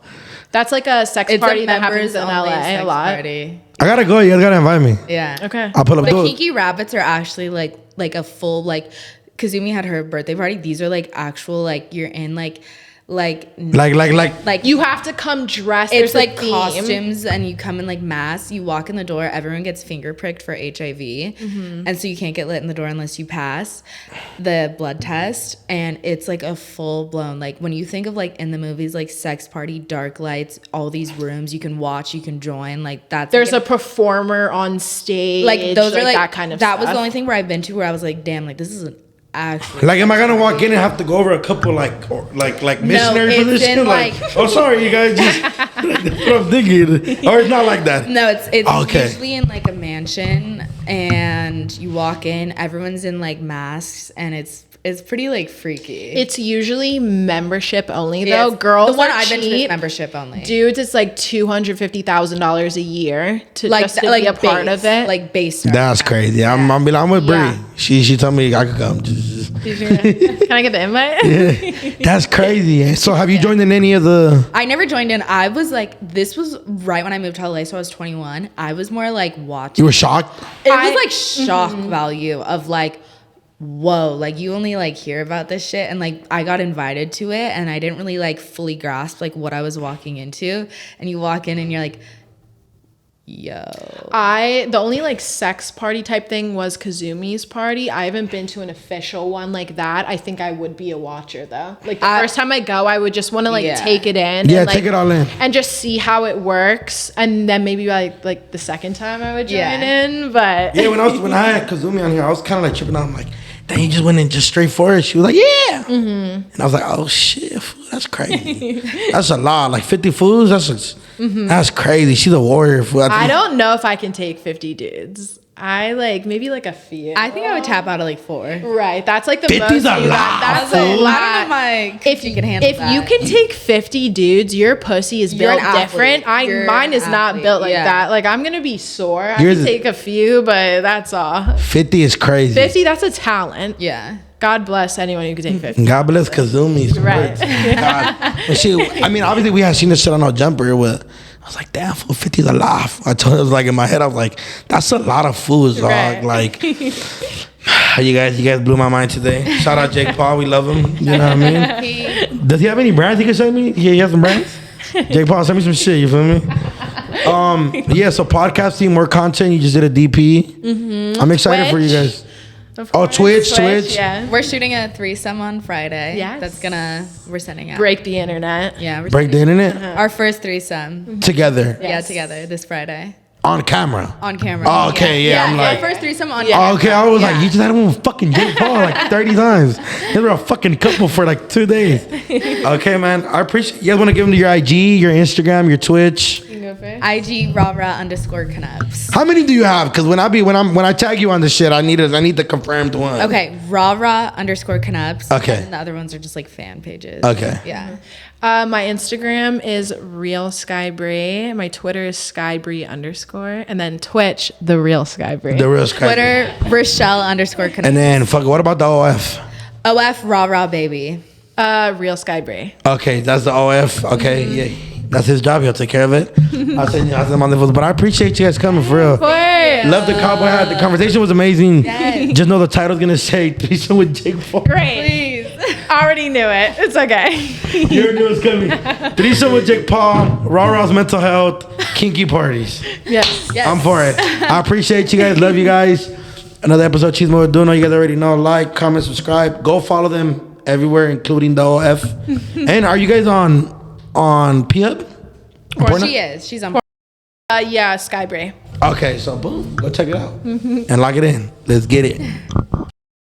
That's like a sex party that happens in LA a lot. Party. I gotta go. You guys gotta invite me. Yeah. Okay. I'll pull up. The Kinky Rabbits are actually like a full, like, Kazumi had her birthday party. These are like actual, like, you're in like you have to come dressed. It's like theme. costumes, and you come in like masks. You walk in the door. Everyone gets finger pricked for HIV, and so you can't get lit in the door unless you pass the blood test. And it's like a full blown, like, when you think of like in the movies, like sex party, dark lights, all these rooms you can watch, you can join. Like that's there's a performer on stage. Like those are like that kind of. That stuff. was the only thing where I've been to where I was like, damn, like this is an actually. Like, am I gonna walk in and have to go over a couple like missionary positions? Like, oh, sorry, you guys. Just that's what I'm thinking. Or it's not like that. No, it's okay. Usually in like a mansion, and you walk in, everyone's in like masks, and it's pretty like freaky. It's usually membership only though. Girls, the one are I've been to cheap. is membership only. Dudes, it's like $250,000 a year to like just to be a part of it. Like base. That's crazy. I'm with Brie. Yeah. She told me I could come. Can I get the invite? Yeah. That's crazy. So have you joined in any of the? I never joined in. I was like, this was right when I moved to LA, so I was 21. I was more like watching. You were shocked? It was like shock value of like, whoa, like you only like hear about this shit, and like I got invited to it, and I didn't really like fully grasp like what I was walking into. And you walk in and you're like, yo. The only like sex party type thing was Kazumi's party. I haven't been to an official one like that. I think I would be a watcher though. Like the first time I go, I would just want to like take it in. Yeah, and, like, take it all in. And just see how it works. And then maybe like the second time I would join in. But yeah, when I had Kazumi on here, I was kind of like tripping out. I'm like, dang, you just went in just straight for it. She was like, yeah. And I was like, oh shit, fool, that's crazy. That's a lot. Like 50 fools, that's crazy. She's a warrior. Fool. I don't know if I can take 50 dudes. I like maybe like a few. I think I would tap out at like 4. Right, that's like the 50's most. a lot. That's fool. a lot. I don't know if you can handle if that. you can take 50 dudes, your pussy is You're built an athlete. different. Mine is not built like that. Like I'm gonna be sore. I Yours can take a few, but that's all. 50 is crazy. 50, that's a talent. Yeah. God bless anyone who could take 50. God bless Kazumi's Right. words. God. And she, I mean, obviously we had seen this shit on our jumper. With, I was like, damn, fool, 50 is a lot. I told her, it was like in my head, I was like, that's a lot of food, dog. Right. Like, you guys blew my mind today. Shout out Jake Paul, we love him. You know what I mean? Does he have any brands he can send me? Yeah, he has some brands. Jake Paul, send me some shit. You feel me? Yeah. So podcasting, more content. You just did a DP. I'm excited for you guys. Oh, Twitch. Yeah. We're shooting a threesome on Friday. Yes. We're sending out. Break the internet. Yeah. Break the internet Our first threesome. together Yeah, Yes. together this Friday. on camera. On camera. Oh, okay, yeah, I'm our like- first threesome on Oh, camera. okay, I was like, Yeah. you just had one with fucking Jake Paul like 30 times. They were a fucking couple for like 2 days. Okay, man, I appreciate. You guys want to give them your IG, your Instagram, your Twitch? IG Rara_Knupps. How many do you have? Because when I tag you on this shit, I need the confirmed one. Okay, Rara_Knupps. Okay. And the other ones are just like fan pages. Okay. Yeah. My Instagram is Real Skybree. My Twitter is Skybree_. And then Twitch, The Real Skybree. The real Skype. Twitter Rochelle_Knupps. And then fuck. What about the OF? OF Rara baby. Real Skybree. Okay, that's the OF. Okay, yeah. That's his job. He'll take care of it. I'll send them on the phone. But I appreciate you guys coming for real. Love the cowboy hat. The conversation was amazing. Yes. Just know the title's gonna say "Threesome with Jake Paul." Great. Already knew it. It's okay. You already knew it was coming. "Threesome with Jake Paul." Rara's mental health. Kinky parties. Yes. Yes. I'm for it. I appreciate you guys. Love you guys. Another episode of Chisme with Doknow. You guys already know. Like, comment, subscribe. Go follow them everywhere, including the OF. And are you guys on P-Hub? She is. She's on. Yeah, Skybree. Okay, so boom, go check it out and lock it in. Let's get it.